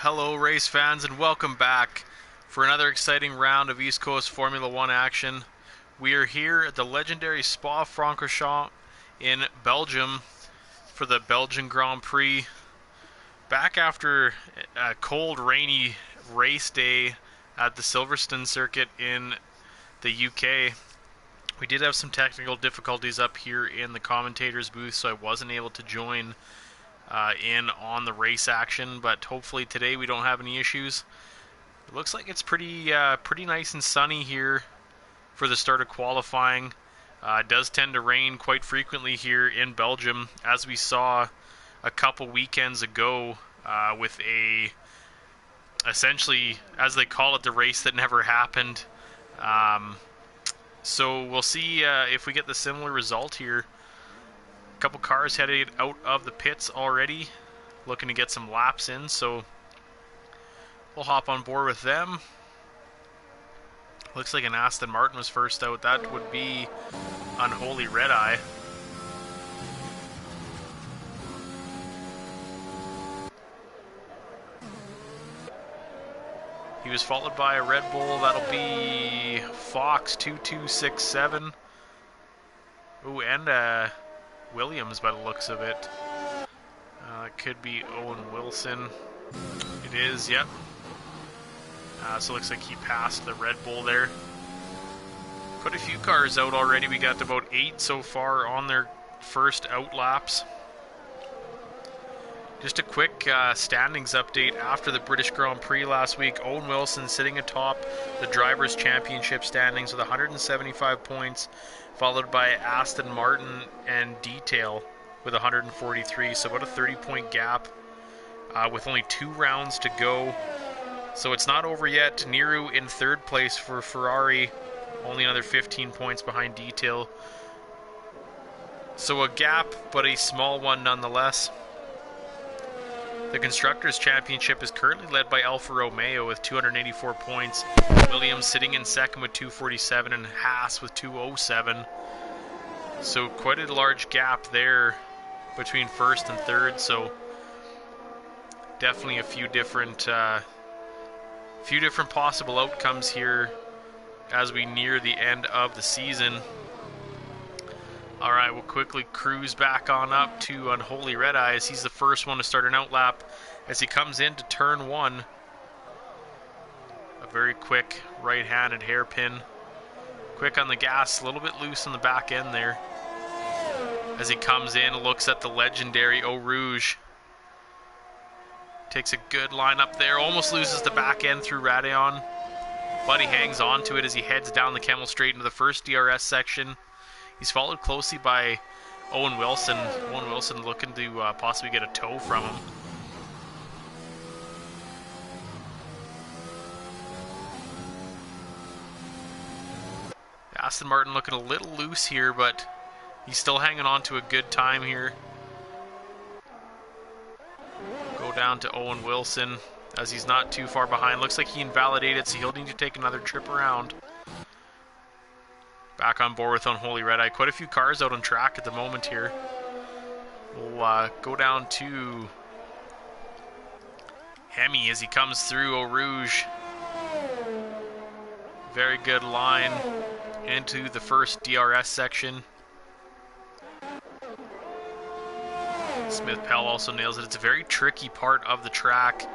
Hello race fans and welcome back for another exciting round of East Coast Formula 1 action. We are here at the legendary Spa-Francorchamps in Belgium for the Belgian Grand Prix. Back after a cold, rainy race day at the Silverstone circuit in the UK. We did have some technical difficulties up here in the commentator's booth, so I wasn't able to join in on the race action, but hopefully today we don't have any issues. It looks like it's pretty nice and sunny here for the start of qualifying. It does tend to rain quite frequently here in Belgium, as we saw a couple weekends ago with essentially, as they call it, the race that never happened. So we'll see if we get the similar result here. A couple cars headed out of the pits already, looking to get some laps in, so we'll hop on board with them. Looks like an Aston Martin was first out. That would be Unholy Red Eye. He was followed by a Red Bull. That'll be Fox 2267. Ooh, and Williams by the looks of it. It could be Owen Wilson. It is, yep. So it looks like he passed the Red Bull there. Quite a few cars out already. We got about 8 so far on their first out laps. Just a quick standings update after the British Grand Prix last week. Owen Wilson sitting atop the Drivers' Championship standings with 175 points, followed by Aston Martin and Detail with 143, so about a 30-point gap with only 2 rounds to go. So it's not over yet. Niru in third place for Ferrari, only another 15 points behind Detail. So a gap, but a small one nonetheless. The Constructors' Championship is currently led by Alfa Romeo with 284 points. Williams sitting in second with 247 and Haas with 207. So quite a large gap there between first and third. So definitely a few different possible outcomes here as we near the end of the season. Alright, we'll quickly cruise back on up to Unholy Red Eyes. He's the first one to start an outlap as he comes into turn 1. A very quick right-handed hairpin. Quick on the gas, a little bit loose on the back end there. As he comes in, looks at the legendary Eau Rouge. Takes a good line up there, almost loses the back end through Radeon. But he hangs on to it as he heads down the Kemmel Straight into the first DRS section. He's followed closely by Owen Wilson. Owen Wilson looking to possibly get a tow from him. Aston Martin looking a little loose here, but he's still hanging on to a good time here. Go down to Owen Wilson as he's not too far behind. Looks like he invalidated, so he'll need to take another trip around. Back on board with Unholy Red Eye. Quite a few cars out on track at the moment here. We'll go down to Hemi as he comes through Eau Rouge. Very good line into the first DRS section. Smith Pell also nails it. It's a very tricky part of the track.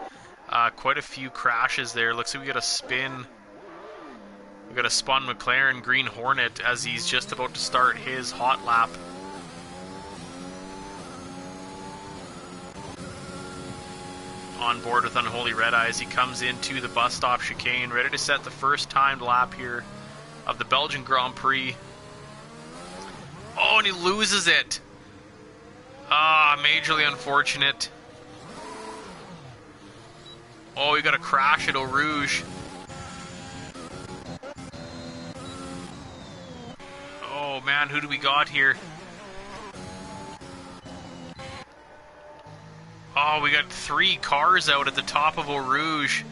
Quite a few crashes there. Looks like we got a spin. We've got a spun McLaren Green Hornet as he's just about to start his hot lap. On board with Unholy Red Eyes, he comes into the bus stop chicane, ready to set the first timed lap here of the Belgian Grand Prix. Oh, and he loses it. Majorly unfortunate. Oh, we got a crash at Eau Rouge. Oh man, who do we got here? Oh, we got 3 cars out at the top of Eau Rouge.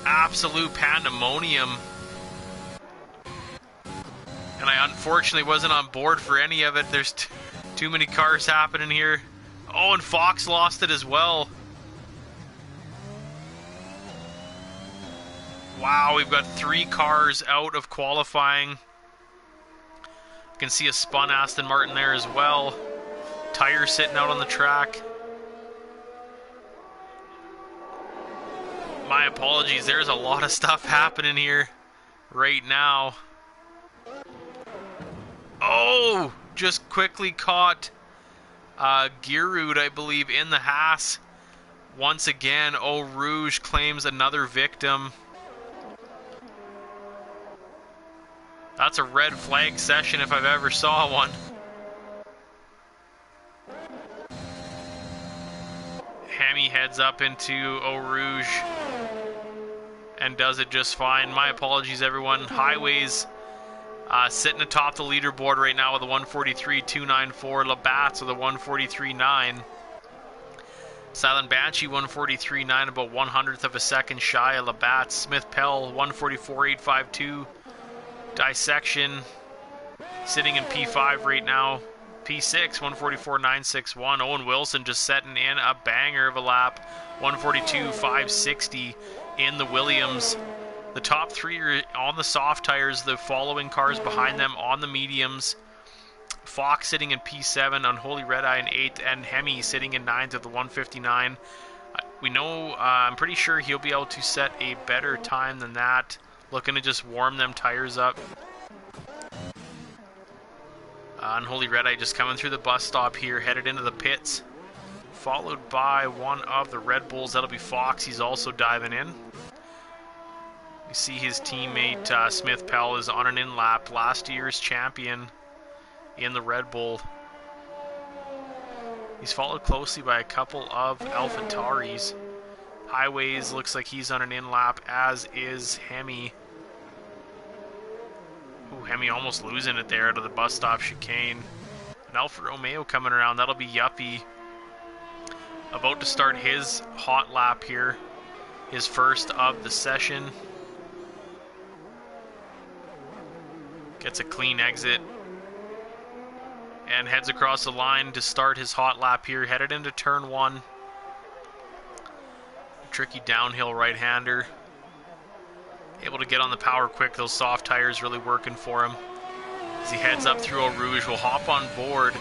Absolute pandemonium. And I unfortunately wasn't on board for any of it. There's Too many cars happening here. Oh, and Fox lost it as well. Wow, we've got 3 cars out of qualifying. You can see a spun Aston Martin there as well. Tire sitting out on the track. My apologies, there's a lot of stuff happening here right now. Oh, just quickly caught Giroud, I believe, in the Haas. Once again, Eau Rouge claims another victim. That's a red flag session if I've ever saw one. Hemi heads up into Eau Rouge and does it just fine. My apologies, everyone. Highways sitting atop the leaderboard right now with a 143.294. Labatt's with a 143.9. Silent Banshee 143.9, about 1/100th of a second shy of Labatt. Smith Pell 144.852. Dissection sitting in P5 right now. P6 144.961. Owen Wilson just setting in a banger of a lap. 142.560 in the Williams. The top 3 are on the soft tires. The following cars behind them on the mediums. Fox sitting in P7, Unholy Red Eye in 8th, and Hemi sitting in 9th at the 159. We know, I'm pretty sure he'll be able to set a better time than that. Looking to just warm them tires up. Unholy Red Eye just coming through the bus stop here, headed into the pits. Followed by one of the Red Bulls, that'll be Fox, he's also diving in. You see his teammate Smith Pell is on an in-lap, last year's champion in the Red Bull. He's followed closely by a couple of AlphaTauris. Highways looks like he's on an in-lap, as is Hemi. Ooh, Hemi almost losing it there out of the bus stop chicane. An Alfa Romeo coming around, that'll be Yuppie. About to start his hot lap here. His first of the session. Gets a clean exit. And heads across the line to start his hot lap here. Headed into turn 1. Tricky downhill right-hander. Able to get on the power quick. Those soft tires really working for him. As he heads up through Eau Rouge, we'll hop on board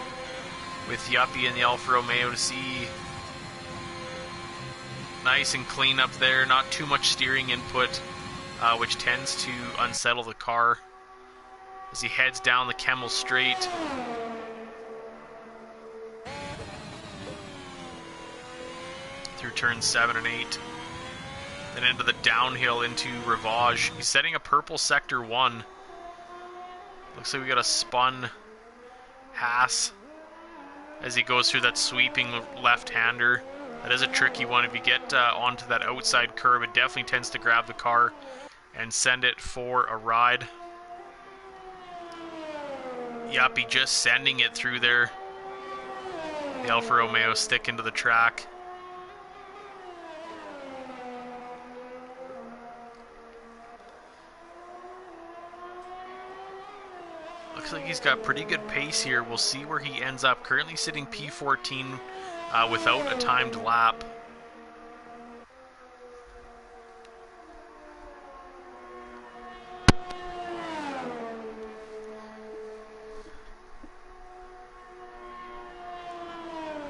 with Yuppie and the Alfa Romeo to see. Nice and clean up there. Not too much steering input, which tends to unsettle the car. As he heads down the Kemmel Straight. Through turns 7 and 8. Then into the downhill into Rivage. He's setting a purple sector 1. Looks like we got a spun Haas as he goes through that sweeping left-hander. That is a tricky one. If you get onto that outside curve, it definitely tends to grab the car and send it for a ride. Yuppie just sending it through there. The Alfa Romeo sticking to the track. Looks like he's got pretty good pace here. We'll see where he ends up. Currently sitting P14 without a timed lap.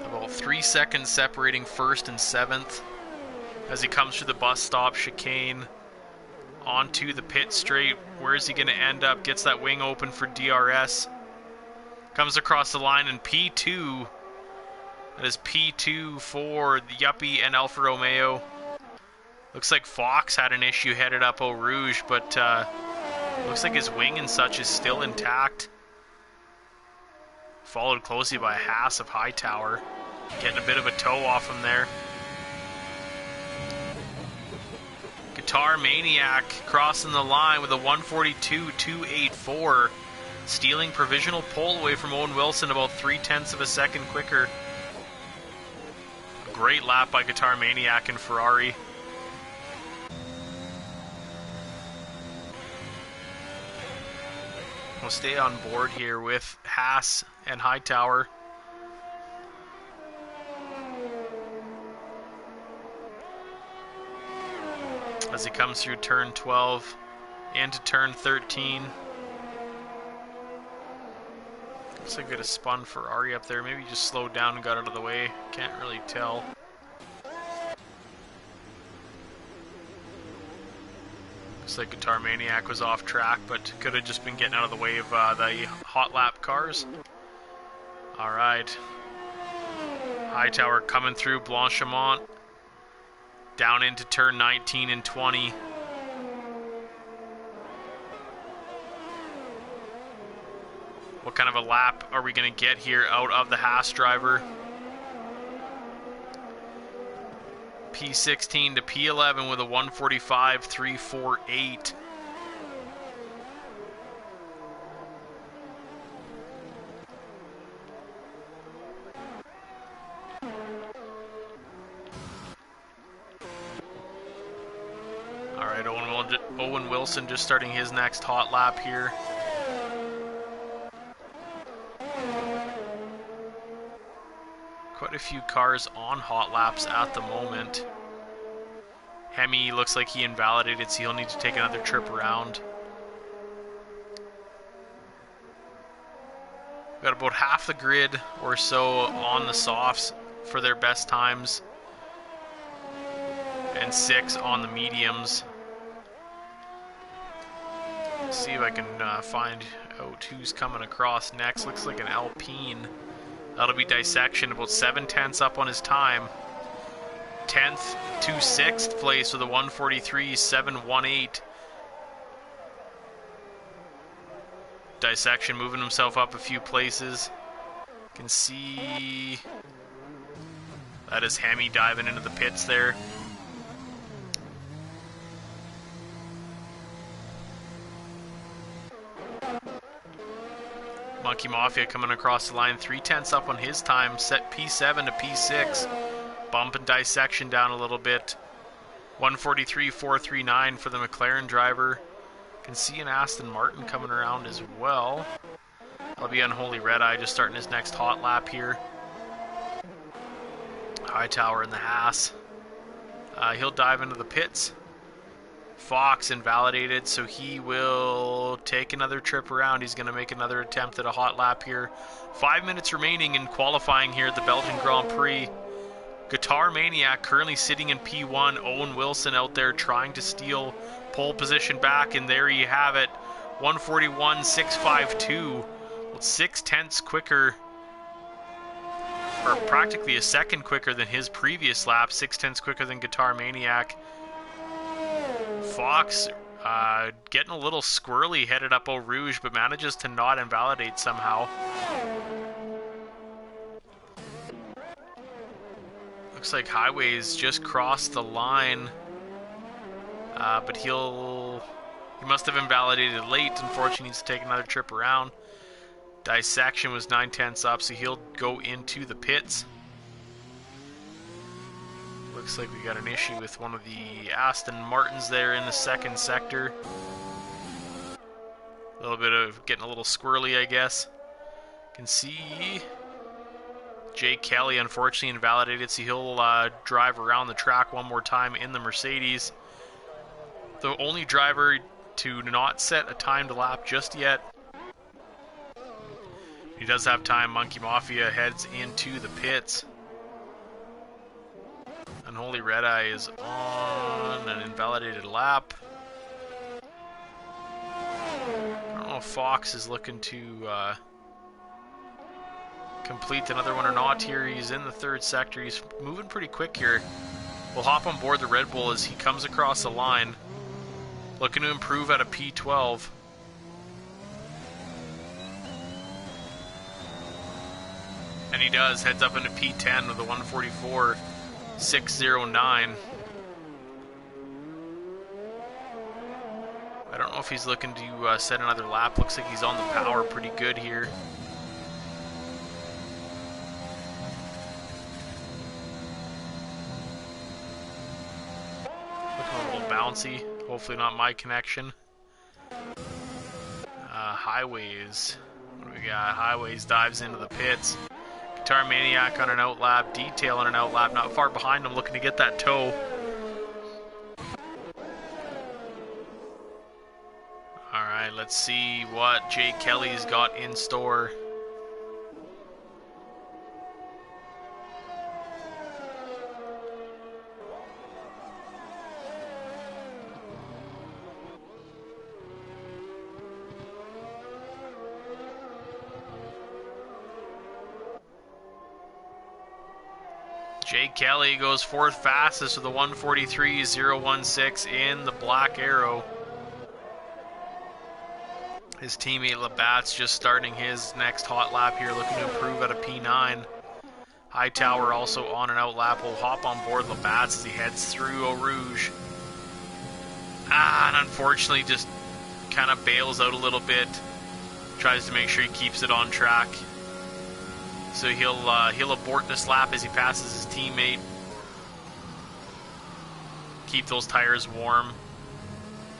About 3 seconds separating first and 7th as he comes through the bus stop chicane onto the pit straight. Where is he going to end up? Gets that wing open for DRS. Comes across the line in P2. That is P2 for the Yuppie and Alfa Romeo. Looks like Fox had an issue headed up Eau Rouge, but looks like his wing and such is still intact. Followed closely by a Haas of Hightower. Getting a bit of a toe off him there. Guitar Maniac crossing the line with a 142.284, stealing provisional pole away from Owen Wilson about 0.3 of a second quicker. A great lap by Guitar Maniac and Ferrari. We'll stay on board here with Haas and Hightower. as he comes through turn 12 into turn 13. Looks like we got a spun Ferrari up there. Maybe he just slowed down and got out of the way. Can't really tell. Looks like Guitar Maniac was off track, but could have just been getting out of the way of the hot lap cars. Alright. Hightower coming through Blanchimont. Down into turn 19 and 20. What kind of a lap are we going to get here out of the Haas driver? P16 to P11 with a 145.348. All right, Owen Wilson just starting his next hot lap here. Quite a few cars on hot laps at the moment. Hemi looks like he invalidated, so he'll need to take another trip around. We've got about half the grid or so on the softs for their best times, and 6 on the mediums. Let's see if I can find out who's coming across next. Looks like an Alpine. That'll be Dissection, about 7/10 up on his time. 10th to 6th place with a 143.718. Dissection moving himself up a few places. Can see that is Hemi diving into the pits there. Monkey Mafia coming across the line, 3/10 up on his time, set P7 to P6. Bumping Dissection down a little bit. 143.439 for the McLaren driver. Can see an Aston Martin coming around as well. That'll be Unholy Red Eye just starting his next hot lap here. Hightower in the Haas. He'll dive into the pits. Fox invalidated, so he will take another trip around. He's going to make another attempt at a hot lap here. 5 minutes remaining in qualifying here at the Belgian Grand Prix. Guitar Maniac currently sitting in P1. Owen Wilson out there trying to steal pole position back, and there you have it. 141.652. Well, 6/10 quicker, or practically a second quicker than his previous lap. 6/10 quicker than Guitar Maniac. Fox getting a little squirrely headed up Eau Rouge, but manages to not invalidate somehow. Looks like Highways just crossed the line, but he must have invalidated late. Unfortunately, needs to take another trip around. Dissection was 9/10 up, so he'll go into the pits. Looks like we got an issue with one of the Aston Martins there in the second sector. A little bit of getting a little squirrely, I guess. Can see Jay Kelly unfortunately invalidated, so he'll drive around the track one more time in the Mercedes. The only driver to not set a timed lap just yet. He does have time. Monkey Mafia heads into the pits. Unholy Red Eye is on an invalidated lap. I don't know if Fox is looking to complete another one or not here. He's in the third sector. He's moving pretty quick here. We'll hop on board the Red Bull as he comes across the line. Looking to improve at a P12. And he does. Heads up into P10 with a 144.609. I don't know if he's looking to set another lap. Looks like he's on the power pretty good here. Looking a little bouncy. Hopefully not my connection. Highways. What do we got? Highways dives into the pits. Guitar Maniac on an outlap. Detail on an outlap. Not far behind him, looking to get that toe. let's see what Jake Kelly's got in store. Jake Kelly goes fourth fastest with a 1:43.016 in the Black Arrow. His teammate Labatt's just starting his next hot lap here, looking to improve at a P9. Hightower also on and out lap will hop on board Labatt's as he heads through Eau Rouge. And unfortunately just kind of bails out a little bit. Tries to make sure he keeps it on track. So he'll abort this lap as he passes his teammate. Keep those tires warm.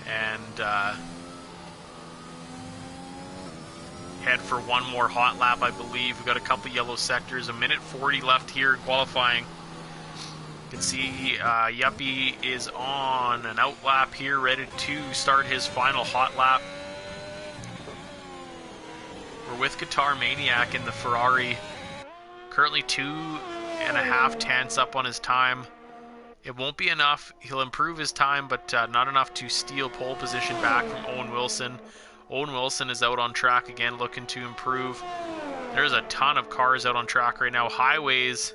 And head for one more hot lap, I believe. We've got a couple yellow sectors. 1:40 left here in qualifying. You can see Yuppie is on an out lap here, ready to start his final hot lap. We're with Guitar Maniac in the Ferrari. Currently 2.5 tenths up on his time. It won't be enough. He'll improve his time, but not enough to steal pole position back from Owen Wilson. Owen Wilson is out on track again, looking to improve. There's a ton of cars out on track right now. Highways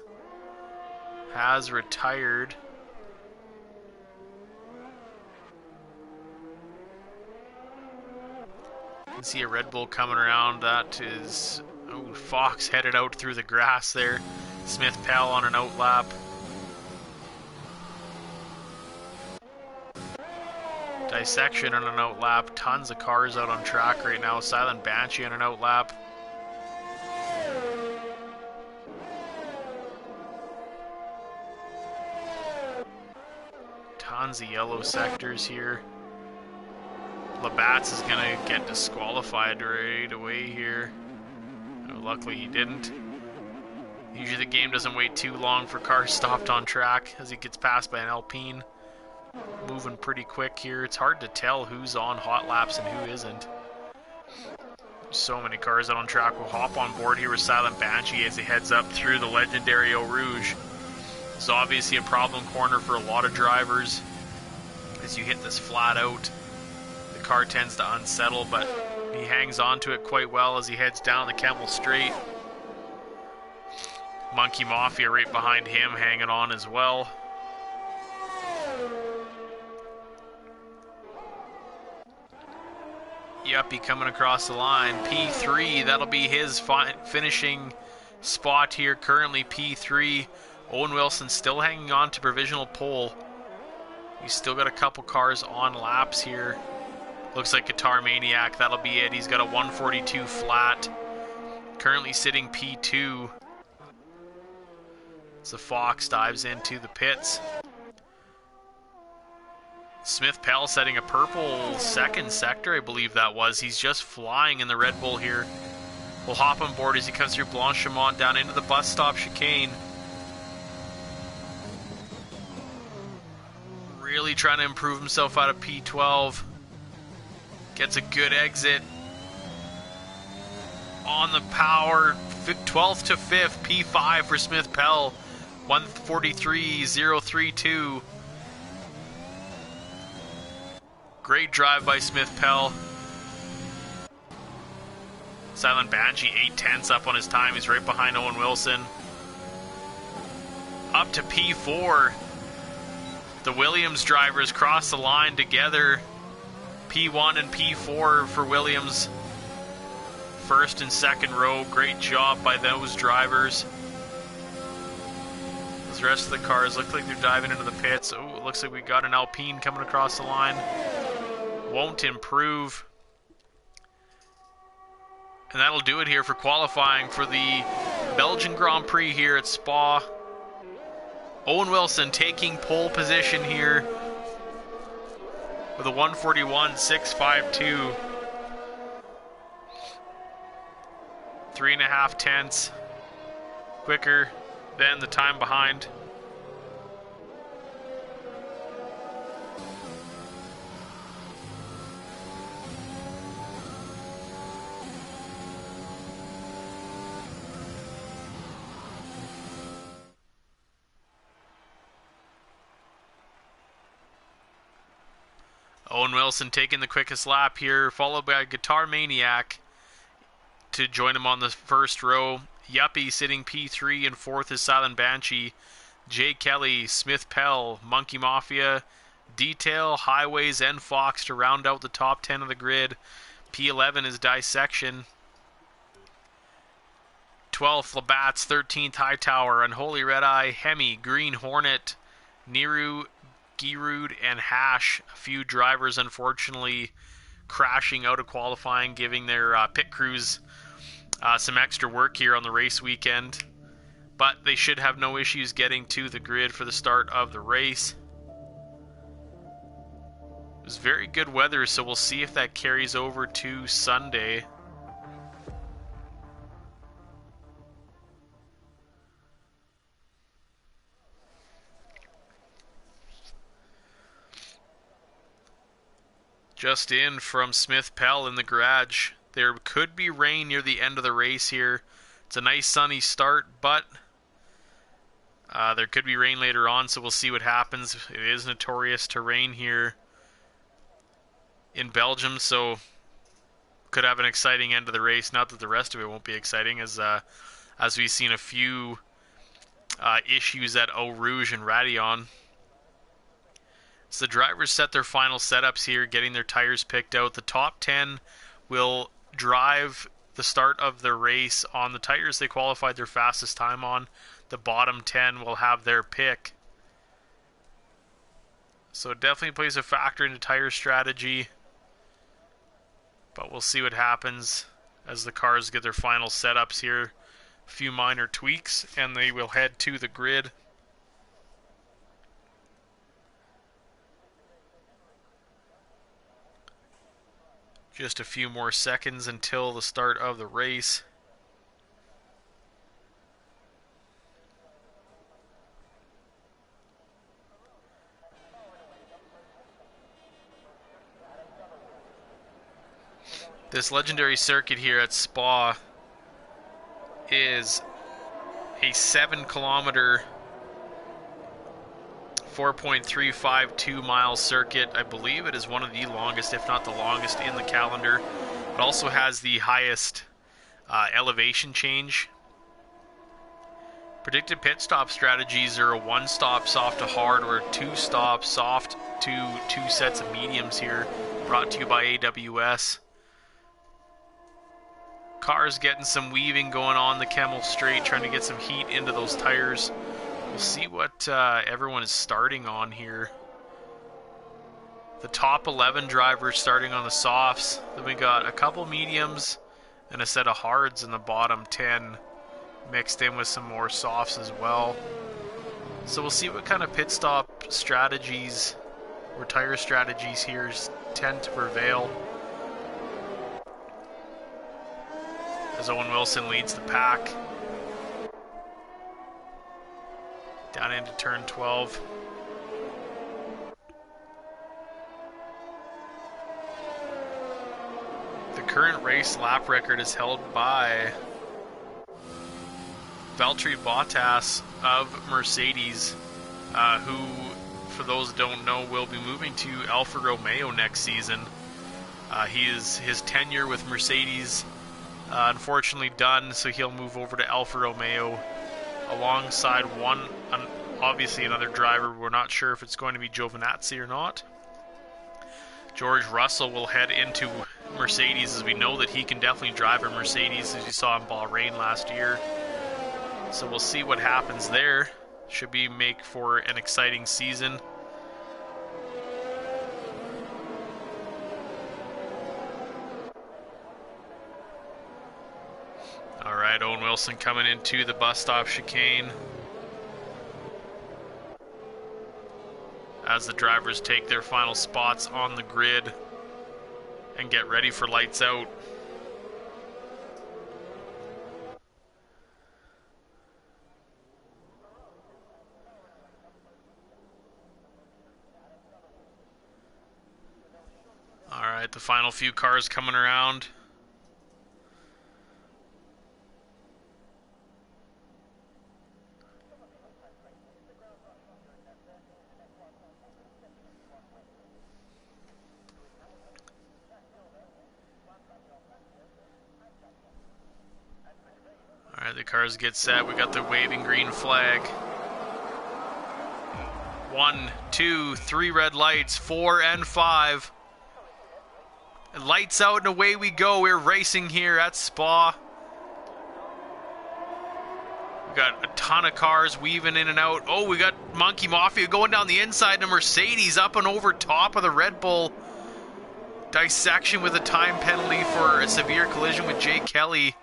has retired. You can see a Red Bull coming around. That is, oh, Fox headed out through the grass there. Smith Pell on an out lap. Dissection on an out lap. Tons of cars out on track right now. Silent Banshee on an out lap. Tons of yellow sectors here. Labatt's is gonna get disqualified right away here. Oh, luckily he didn't. Usually the game doesn't wait too long for cars stopped on track as he gets passed by an Alpine. Moving pretty quick here. It's hard to tell who's on hot laps and who isn't. So many cars out on track. Will hop on board here with Silent Banshee as he heads up through the legendary Eau Rouge. It's obviously a problem corner for a lot of drivers. As you hit this flat out, the car tends to unsettle, but he hangs on to it quite well as he heads down the Kemmel Straight. Monkey Mafia right behind him, hanging on as well. Yuppie coming across the line. P3, that'll be his finishing spot here. Currently P3. Owen Wilson still hanging on to provisional pole. He's still got a couple cars on laps here. Looks like Guitar Maniac, that'll be it. He's got a 1:42 flat. Currently sitting P2. As the Fox dives into the pits. Smith Pell setting a purple second sector, I believe that was. He's just flying in the Red Bull here. We'll hop on board as he comes through Blanchimont down into the bus stop chicane. Really trying to improve himself out of P12. Gets a good exit. On the power, 12th to 5th, P5 for Smith Pell. 1:43.032. Great drive by Smith Pell. Silent Banshee, 8 tenths up on his time. He's right behind Owen Wilson. Up to P4. The Williams drivers cross the line together. P1 and P4 for Williams. First and second row. Great job by those drivers. The rest of the cars look like they're diving into the pits. Oh, it looks like we got an Alpine coming across the line. Won't improve. And that'll do it here for qualifying for the Belgian Grand Prix here at Spa. Owen Wilson taking pole position here with a 1:41.652. 3.5 tenths quicker than the time behind. Owen Wilson taking the quickest lap here, followed by Guitar Maniac to join him on the first row. Yuppie sitting P3, and fourth is Silent Banshee. Jay Kelly, Smith Pell, Monkey Mafia, Detail, Highways, and Fox to round out the top 10 of the grid. P11 is Dissection. 12th, Labatt's. 13th, Hightower. Unholy Red Eye, Hemi, Green Hornet, Niru, Giroud, and Hash. A few drivers, unfortunately, crashing out of qualifying, giving their pit crews some extra work here on the race weekend. But they should have no issues getting to the grid for the start of the race. It was very good weather, so we'll see if that carries over to Sunday. Just in from Smith Pell in the garage. There could be rain near the end of the race here. It's a nice sunny start, but there could be rain later on, so we'll see what happens. It is notorious to rain here in Belgium, so could have an exciting end of the race. Not that the rest of it won't be exciting, as we've seen a few issues at Eau Rouge and Radillon. So the drivers set their final setups here, getting their tires picked out. The top 10 will drive the start of the race on the tires they qualified their fastest time on. The bottom 10 will have their pick. So it definitely plays a factor into tire strategy. But we'll see what happens as the cars get their final setups here. A few minor tweaks, and they will head to the grid. Just a few more seconds until the start of the race. This legendary circuit here at Spa is a 7-kilometer, 4.352 mile circuit. I believe it is one of the longest, if not the longest, in the calendar. It also has the highest elevation change. Predicted pit stop strategies are a 1-stop soft to hard, or a 2-stop soft to 2 sets of mediums here, brought to you by AWS. Cars getting some weaving going on the Camel Straight, trying to get some heat into those tires. We'll see what everyone is starting on here. The top 11 drivers starting on the softs. Then we got a couple mediums and a set of hards in the bottom 10, mixed in with some more softs as well. So we'll see what kind of pit stop strategies or tire strategies here tend to prevail. As Owen Wilson leads the pack. Down into turn 12. The current race lap record is held by Valtteri Bottas of Mercedes, who, for those that don't know, will be moving to Alfa Romeo next season. His tenure with Mercedes unfortunately done, so he'll move over to Alfa Romeo alongside obviously another driver. We're not sure if it's going to be Giovinazzi or not. George Russell will head into Mercedes, as we know that he can definitely drive a Mercedes, as you saw in Bahrain last year. So we'll see what happens there. Should be make for an exciting season. Alright, Owen Wilson coming into the bus stop chicane as the drivers take their final spots on the grid and get ready for lights out. Alright, the final few cars coming around. The cars get set. We got the waving green flag. 1, 2, 3 red lights, 4 and 5. Lights out and away we go. We're racing here at Spa. We got a ton of cars weaving in and out. Oh, we got Monkey Mafia going down the inside and a Mercedes up and over top of the Red Bull. Dissection with a time penalty for a severe collision with Jay Kelly.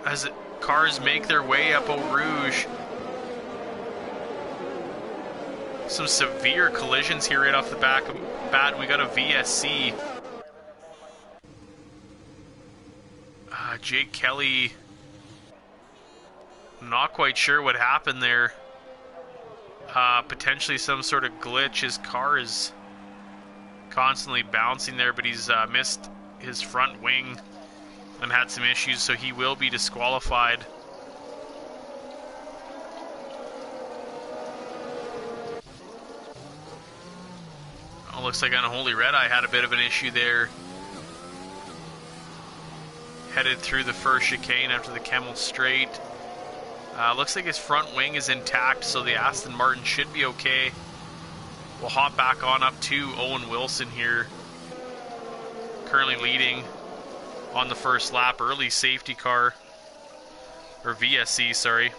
As cars make their way up Eau Rouge. Some severe collisions here right off the bat. We got a VSC. Jake Kelly, not quite sure what happened there. Potentially some sort of glitch. His car is constantly bouncing there, but he's missed his front wing and had some issues, so he will be disqualified. Oh, looks like Unholy Red Eye had a bit of an issue there. Headed through the first chicane after the Kemmel straight. Looks like his front wing is intact, so the Aston Martin should be okay. We'll hop back on up to Owen Wilson here. Currently leading on the first lap. Early safety car. Or VSC, sorry.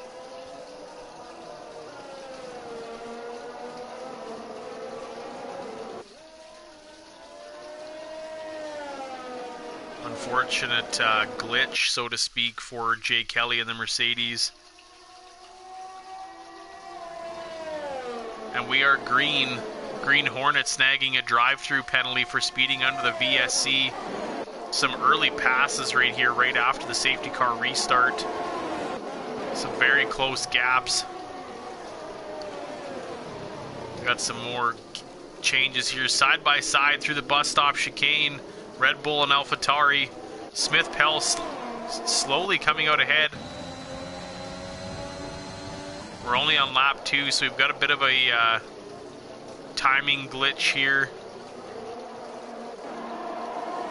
Unfortunate glitch, so to speak, for Jay Kelly and the Mercedes. And we are green. Green Hornet snagging a drive-through penalty for speeding under the VSC. Some early passes right here, right after the safety car restart. Some very close gaps. Got some more changes here, side by side through the bus stop chicane. Red Bull and AlphaTauri. Smith Pell slowly coming out ahead. We're only on lap 2, so we've got a bit of a timing glitch here.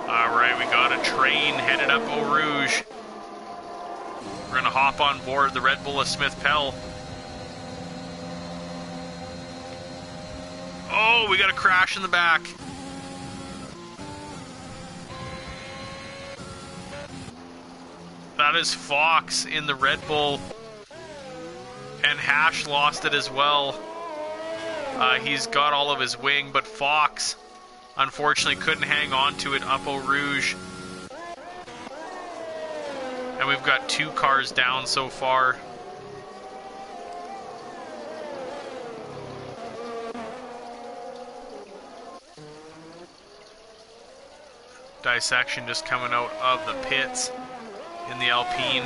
Alright, we got a train headed up Eau Rouge. We're going to hop on board the Red Bull of Smith Pell. Oh, we got a crash in the back. That is Fox in the Red Bull. And Hash lost it as well. He's got all of his wing, but Fox unfortunately couldn't hang on to it up Eau Rouge. And we've got 2 cars down so far. Dissection just coming out of the pits in the Alpine.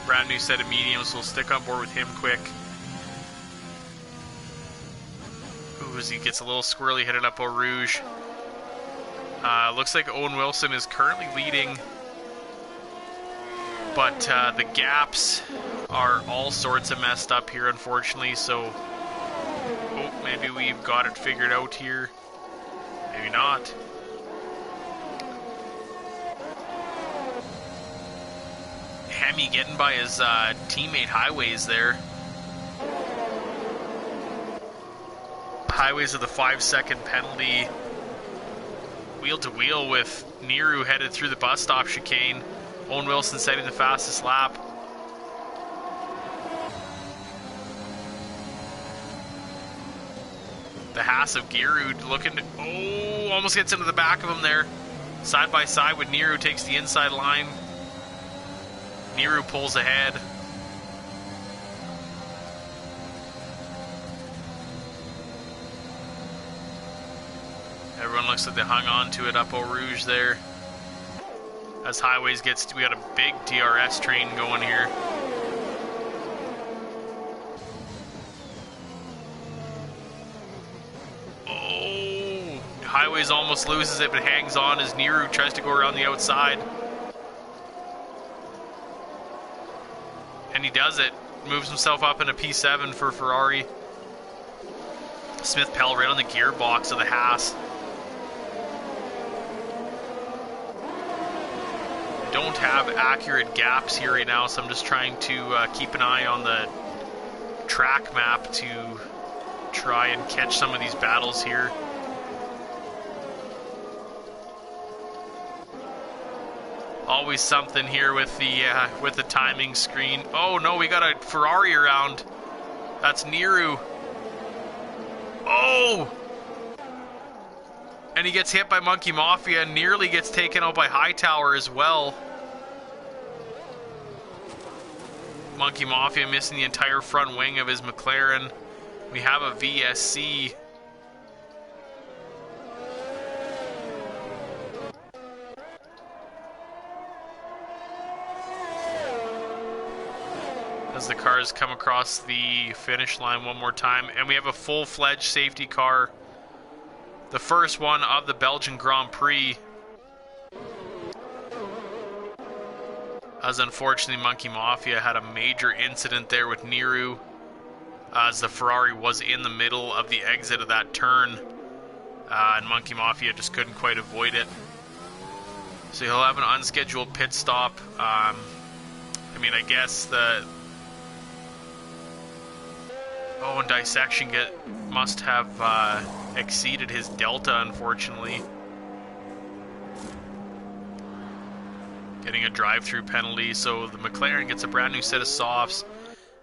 Brand new set of mediums, so we'll stick on board with him quick. Ooh, as he gets a little squirrely headed up Eau Rouge. Looks like Owen Wilson is currently leading, but the gaps are all sorts of messed up here, unfortunately, so oh, maybe we've got it figured out here. Maybe not. Hemi getting by his teammate Highways there. Highways with a 5-second penalty. Wheel to wheel with Niru headed through the bus stop chicane. Owen Wilson setting the fastest lap. The Haas of Giroud looking to, oh, almost gets into the back of him there. Side by side with Niru, takes the inside line. Niru pulls ahead. Everyone looks like they hung on to it up Eau Rouge there. As Highways gets, we got a big DRS train going here. Oh, Highways almost loses it, but hangs on as Niru tries to go around the outside. And he does it. Moves himself up in a P7 for Ferrari. Smith Pell right on the gearbox of the Haas. don't have accurate gaps here right now, so I'm just trying to keep an eye on the track map to try and catch some of these battles here. Always something here with the timing screen. Oh no, we got a Ferrari around. That's Niru. Oh! And he gets hit by Monkey Mafia and nearly gets taken out by Hightower as well. Monkey Mafia missing the entire front wing of his McLaren. We have a VSC. As the cars come across the finish line one more time, and we have a full-fledged safety car, the first one of the Belgian Grand Prix, as unfortunately Monkey Mafia had a major incident there with Niru, as the Ferrari was in the middle of the exit of that turn, and Monkey Mafia just couldn't quite avoid it. So he'll have an unscheduled pit stop. I mean, I guess the... Oh, and Dissection must have exceeded his delta, unfortunately. Getting a drive-through penalty, so the McLaren gets a brand new set of softs,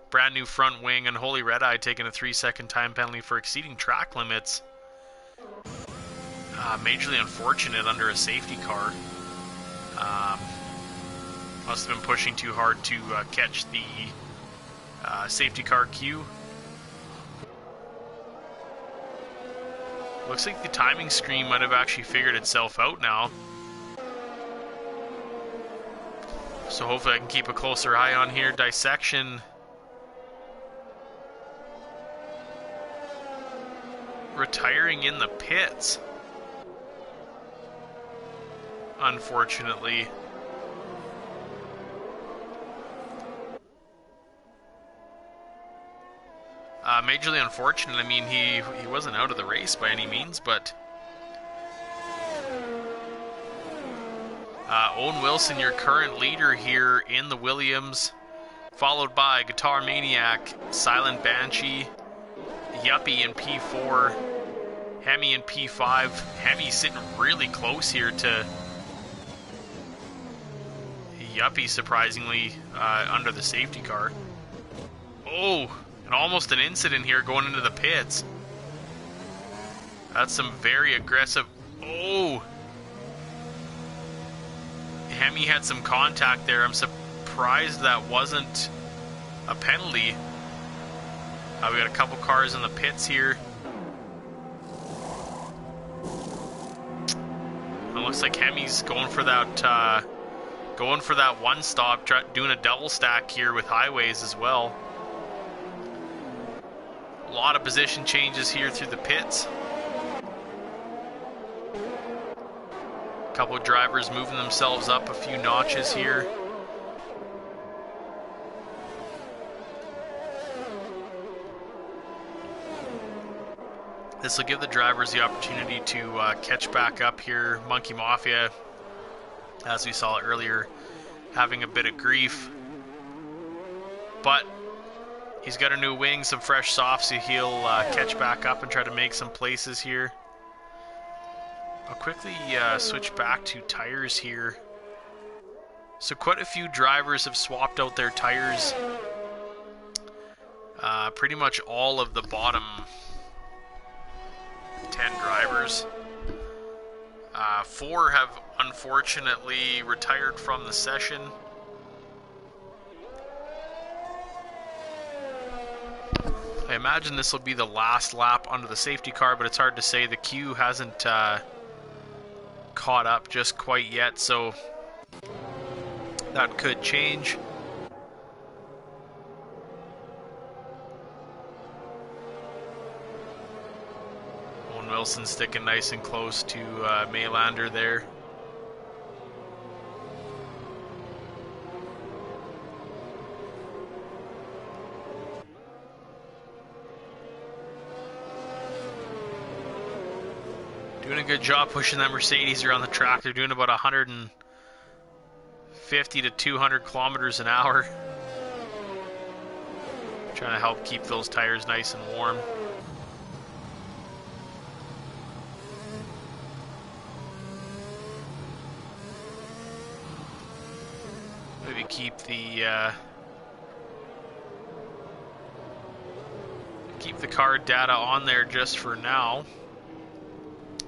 brand new front wing, and Holy Red Eye taking a 3-second time penalty for exceeding track limits. Majorly unfortunate under a safety car. Must have been pushing too hard to catch the safety car cue. Looks like the timing screen might have actually figured itself out now. So hopefully I can keep a closer eye on here. Dissection retiring in the pits, unfortunately. Majorly unfortunate. I mean, he wasn't out of the race by any means, but Owen Wilson, your current leader here in the Williams, followed by Guitar Maniac, Silent Banshee, Yuppie in P4, Hemi in P5. Hemi sitting really close here to Yuppie, surprisingly, under the safety car. Oh! And almost an incident here going into the pits. That's some very aggressive... Oh! Hemi had some contact there. I'm surprised that wasn't a penalty. We got a couple cars in the pits here. It looks like Hemi's going for that one stop, doing a double stack here with highways as well. A lot of position changes here through the pits. A couple of drivers moving themselves up a few notches here. This will give the drivers the opportunity to catch back up here. Monkey Mafia, as we saw earlier, having a bit of grief. But he's got a new wing, some fresh softs, so he'll catch back up and try to make some places here. I'll quickly switch back to tires here. So quite a few drivers have swapped out their tires. Pretty much all of the bottom 10 drivers. 4 have unfortunately retired from the session. I imagine this will be the last lap under the safety car, but it's hard to say. The queue hasn't caught up just quite yet, so that could change. Owen Wilson sticking nice and close to Maylander there. Doing a good job pushing that Mercedes around the track. They're doing about 150 50 to 200 kilometers an hour. Trying to help keep those tires nice and warm. Maybe keep the car data on there just for now.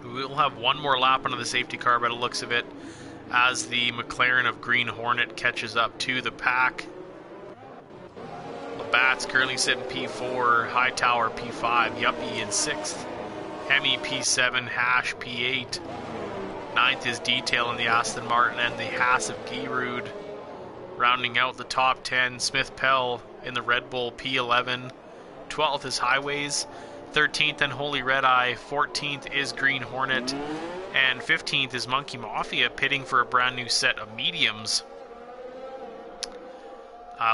We'll have one more lap under the safety car by the looks of it, as the McLaren of Green Hornet catches up to the pack. Labatt's currently sitting P4, Hightower P5, Yuppie in 6th, Hemi P7, Hash P8. 9th is Detail in the Aston Martin, and the Haas of Giroud rounding out the top 10. Smith Pell in the Red Bull P11. 12th is Highways, 13th and Holy Red Eye, 14th is Green Hornet, and 15th is Monkey Mafia, pitting for a brand new set of mediums.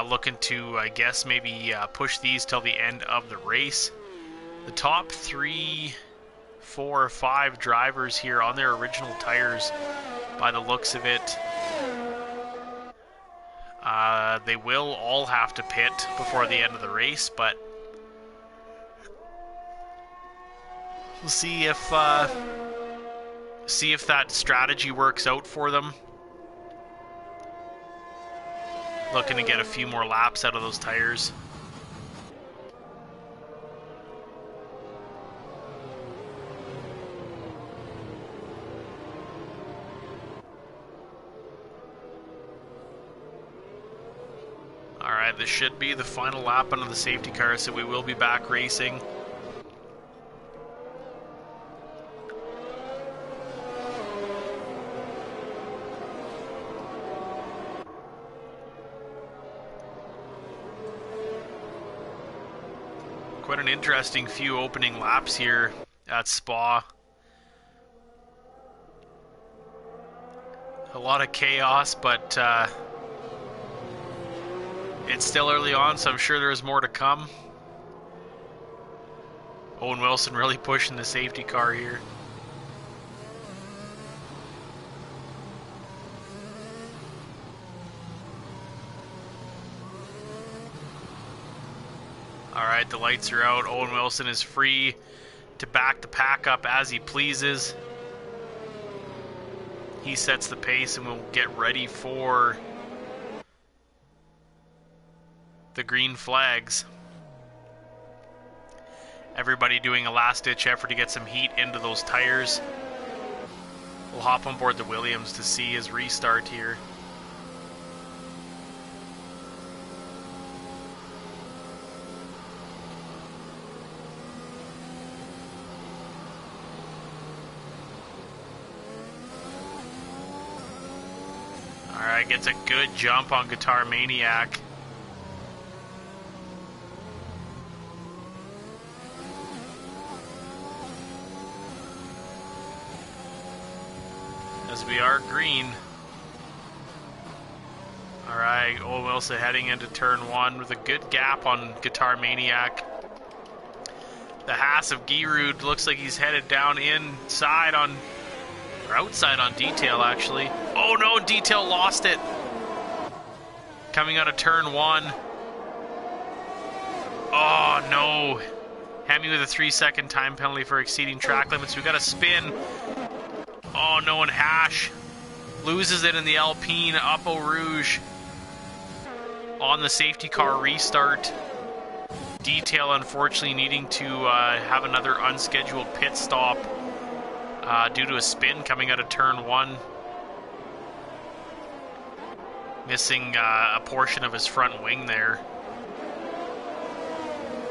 Looking to, I guess, maybe push these till the end of the race. The top 3, 4, 5 drivers here on their original tires, by the looks of it. They will all have to pit before the end of the race, but we'll see if that strategy works out for them. Looking to get a few more laps out of those tires. Alright, this should be the final lap under the safety car, so we will be back racing. Quite an interesting few opening laps here at Spa. A lot of chaos, but it's still early on, so I'm sure there's more to come. Owen Wilson really pushing the safety car here. Alright, the lights are out. Owen Wilson is free to back the pack up as he pleases. He sets the pace, and we'll get ready for the green flags. Everybody doing a last-ditch effort to get some heat into those tires. We'll hop on board the Williams to see his restart here. Alright, gets a good jump on Guitar Maniac. As we are green. Alright, Owen Wilson heading into turn 1 with a good gap on Guitar Maniac. The Haas of Giroud looks like he's headed down inside on, or outside on Detail actually. Oh no, Detail lost it. Coming out of turn 1. Oh no. Hemi with a 3-second time penalty for exceeding track limits. We got a spin. Oh no, and Hash loses it in the Alpine up Eau Rouge on the safety car restart. Detail unfortunately needing to have another unscheduled pit stop due to a spin coming out of turn 1. Missing a portion of his front wing there.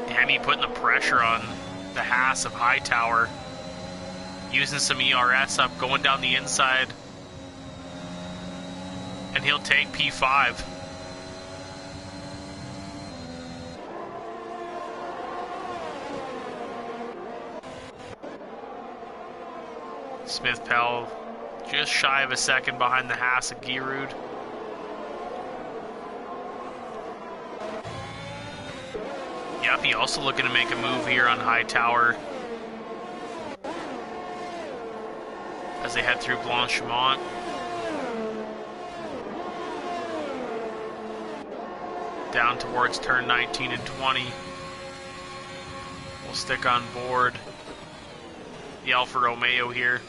Hemi putting the pressure on the Haas of Hightower. Using some ERS up, going down the inside. And he'll take P5. Smith Pell just shy of a second behind the Haas of Giroud. Yuppie also looking to make a move here on Hightower as they head through Blanchimont. down towards turn 19 and 20. We'll stick on board the Alfa Romeo here.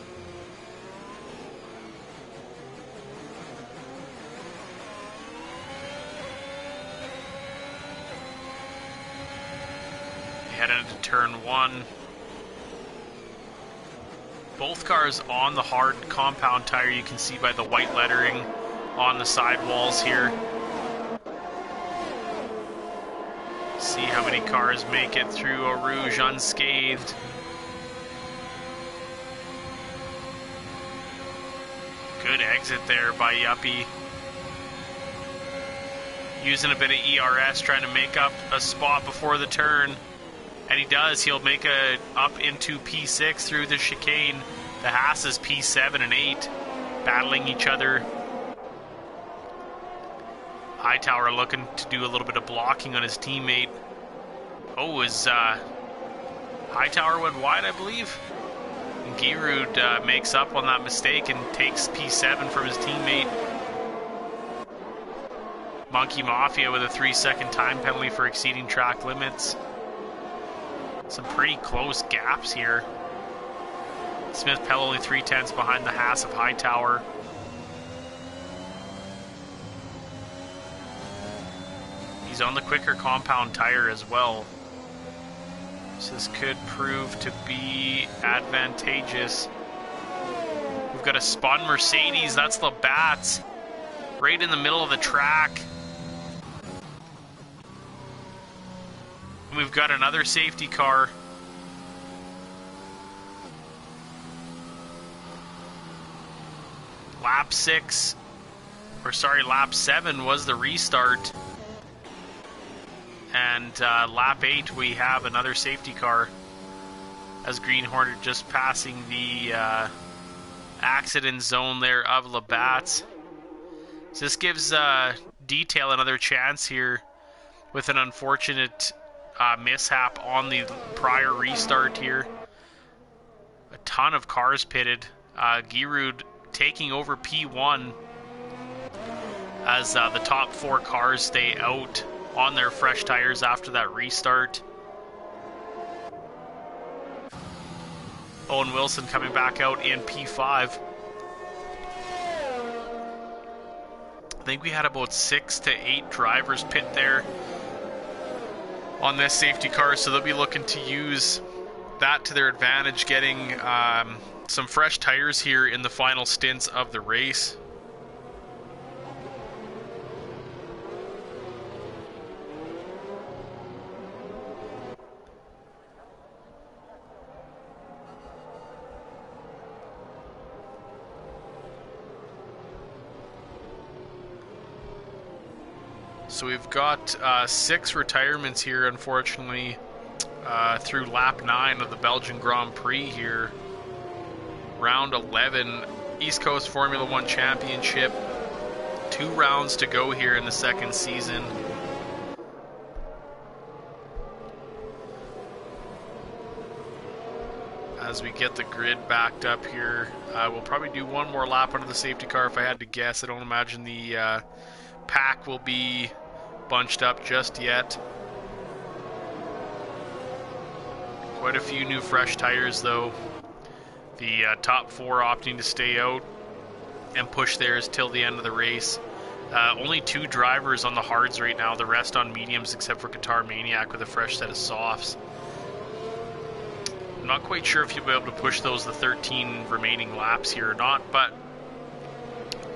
Heading into turn 1. Both cars on the hard compound tire, you can see by the white lettering on the sidewalls here. See how many cars make it through Eau Rouge unscathed. Good exit there by Yuppie. Using a bit of ERS, trying to make up a spot before the turn. And he does. He'll make a up into P6 through the chicane. The Haas is P7 and 8, battling each other. Hightower looking to do a little bit of blocking on his teammate. Oh, his Hightower went wide, I believe. And Giroud makes up on that mistake and takes P7 from his teammate. Monkey Mafia with a 3-second time penalty for exceeding track limits. Some pretty close gaps here. Smith Pell only 3/10 behind the Haas of Hightower. He's on the quicker compound tire as well. So this could prove to be advantageous. We've got a spun Mercedes, that's Labatt's, right in the middle of the track. We've got another safety car. Lap 7 was the restart. And lap 8 we have another safety car. As Green Hornet just passing the accident zone there of Labatt's. So this gives Detail another chance here with an unfortunate mishap on the prior restart here. A ton of cars pitted. Giroud taking over P1 as the top 4 cars stay out on their fresh tires after that restart. Owen Wilson coming back out in P5. I think we had about 6 to 8 drivers pit there on this safety car, so they'll be looking to use that to their advantage, getting some fresh tires here in the final stints of the race. So we've got 6 retirements here, unfortunately, through lap 9 of the Belgian Grand Prix here. Round 11, East Coast Formula 1 Championship. 2 rounds to go here in the second season. As we get the grid backed up here, we'll probably do one more lap under the safety car if I had to guess. I don't imagine the pack will be bunched up just yet. Quite a few new fresh tires though. The top 4 opting to stay out and push theirs till the end of the race. Only 2 drivers on the hards right now, the rest on mediums except for Qatar Maniac with a fresh set of softs. I'm not quite sure if you'll be able to push those the 13 remaining laps here or not, but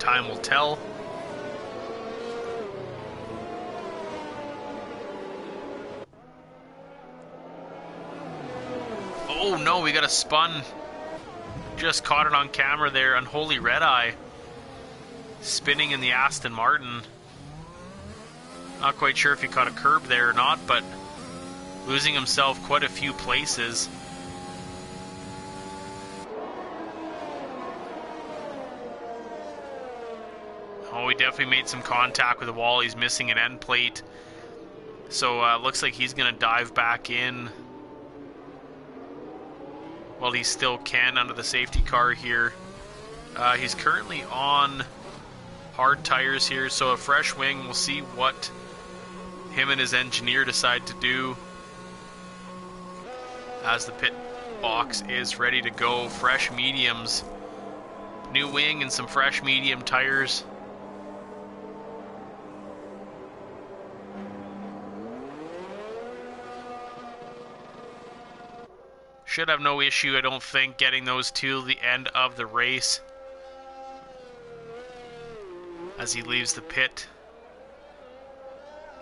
time will tell. Oh no, we got a spun. Just caught it on camera there. Unholy Red Eye spinning in the Aston Martin. Not quite sure if he caught a curb there or not, but losing himself quite a few places. Oh, he definitely made some contact with the wall. He's missing an end plate. So looks like he's going to dive back in. Well, he still can under the safety car here. He's currently on hard tires here, so a fresh wing. We'll see what him and his engineer decide to do, as the pit box is ready to go. Fresh mediums, new wing and some fresh medium tires. Should have no issue, I don't think, getting those to the end of the race as he leaves the pit.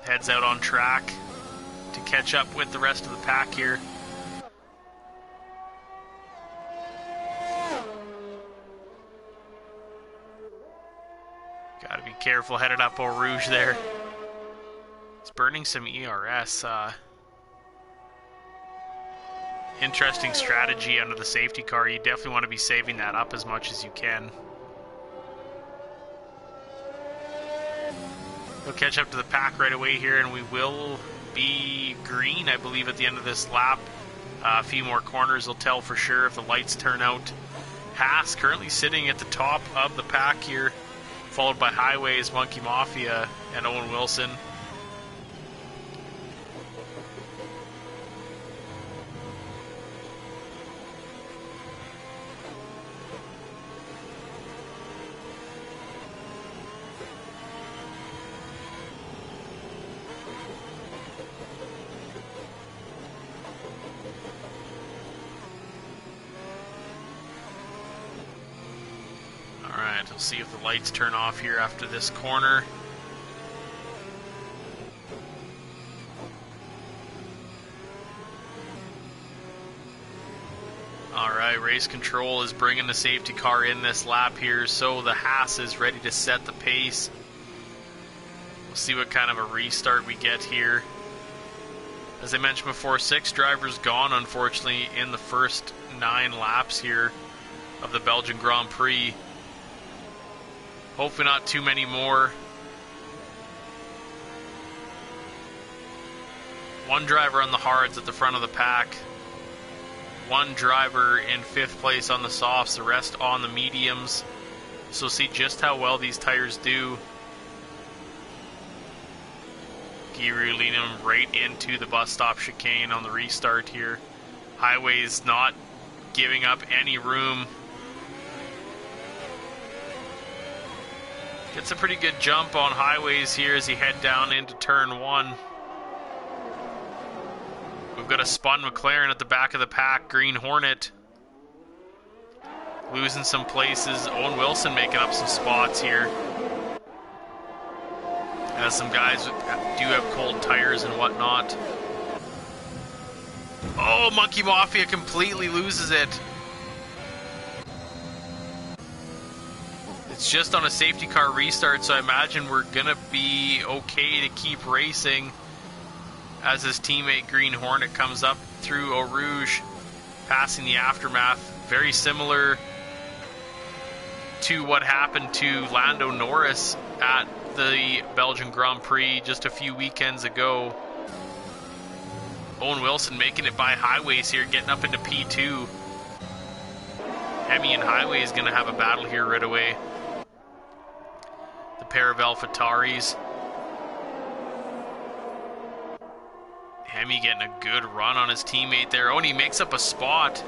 Heads out on track to catch up with the rest of the pack here. Gotta be careful headed up Eau Rouge there. It's burning some ERS. Interesting strategy under the safety car. You definitely want to be saving that up as much as you can. We'll catch up to the pack right away here, and we will be green, I believe, at the end of this lap. A few more corners will tell for sure if the lights turn out. Haas currently sitting at the top of the pack here, followed by Highways, Monkey Mafia, and Owen Wilson. We'll see if the lights turn off here after this corner. Alright, race control is bringing the safety car in this lap here, so the Haas is ready to set the pace. We'll see what kind of a restart we get here. As I mentioned before, 6 drivers gone, unfortunately, in the first 9 laps here of the Belgian Grand Prix. Hopefully not too many more. One driver on the hards at the front of the pack. One driver in 5th place on the softs, the rest on the mediums. So see just how well these tires do. Giroux leading him right into the bus stop chicane on the restart here. Highways not giving up any room. Gets a pretty good jump on Highways here as he head down into turn 1. We've got a spun McLaren at the back of the pack, Green Hornet. Losing some places, Owen Wilson making up some spots here. As some guys do have cold tires and whatnot. Oh, Monkey Mafia completely loses it. It's just on a safety car restart, so I imagine we're gonna be okay to keep racing as his teammate Green Hornet comes up through Eau Rouge, passing the aftermath. Very similar to what happened to Lando Norris at the Belgian Grand Prix just a few weekends ago. Owen Wilson making it by Highways here, getting up into P2. Hemi and Highway is going to have a battle here right away. The pair of AlphaTauris. Hemi getting a good run on his teammate there. Oh, and he makes up a spot.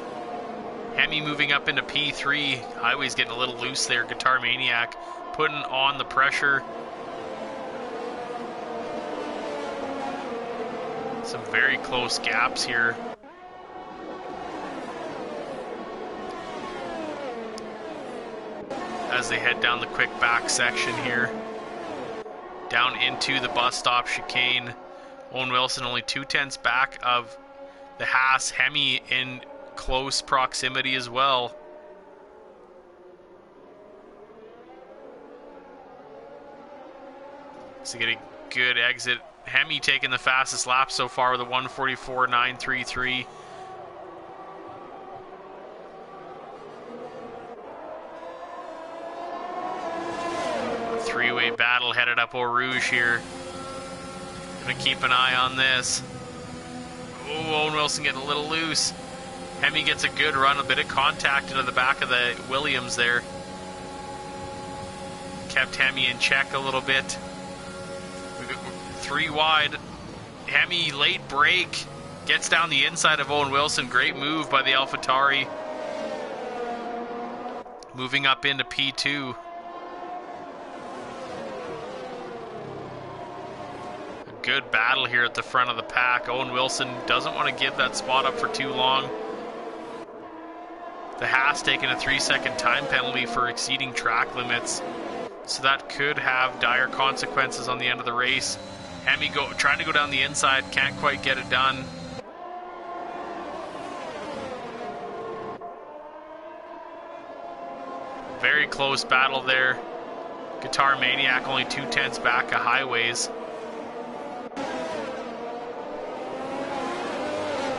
Hemi moving up into P3. Highway's getting a little loose there. Guitar Maniac putting on the pressure. Some very close gaps here. As they head down the quick back section here. Down into the bus stop chicane. Owen Wilson only 2/10 back of the Haas. Hemi in close proximity as well. So get a good exit. Hemi taking the fastest lap so far with a 1:44.933. Three-way battle headed up Eau Rouge here. Gonna keep an eye on this. Oh, Owen Wilson getting a little loose. Hemi gets a good run, a bit of contact into the back of the Williams there. Kept Hemi in check a little bit. We got 3 wide. Hemi late break. Gets down the inside of Owen Wilson. Great move by the AlphaTauri. Moving up into P2. A good battle here at the front of the pack. Owen Wilson doesn't want to give that spot up for too long. The Haas taking a 3-second time penalty for exceeding track limits. So that could have dire consequences on the end of the race. Hemi trying to go down the inside, can't quite get it done. Very close battle there. Guitar Maniac only 2/10 back of Highways.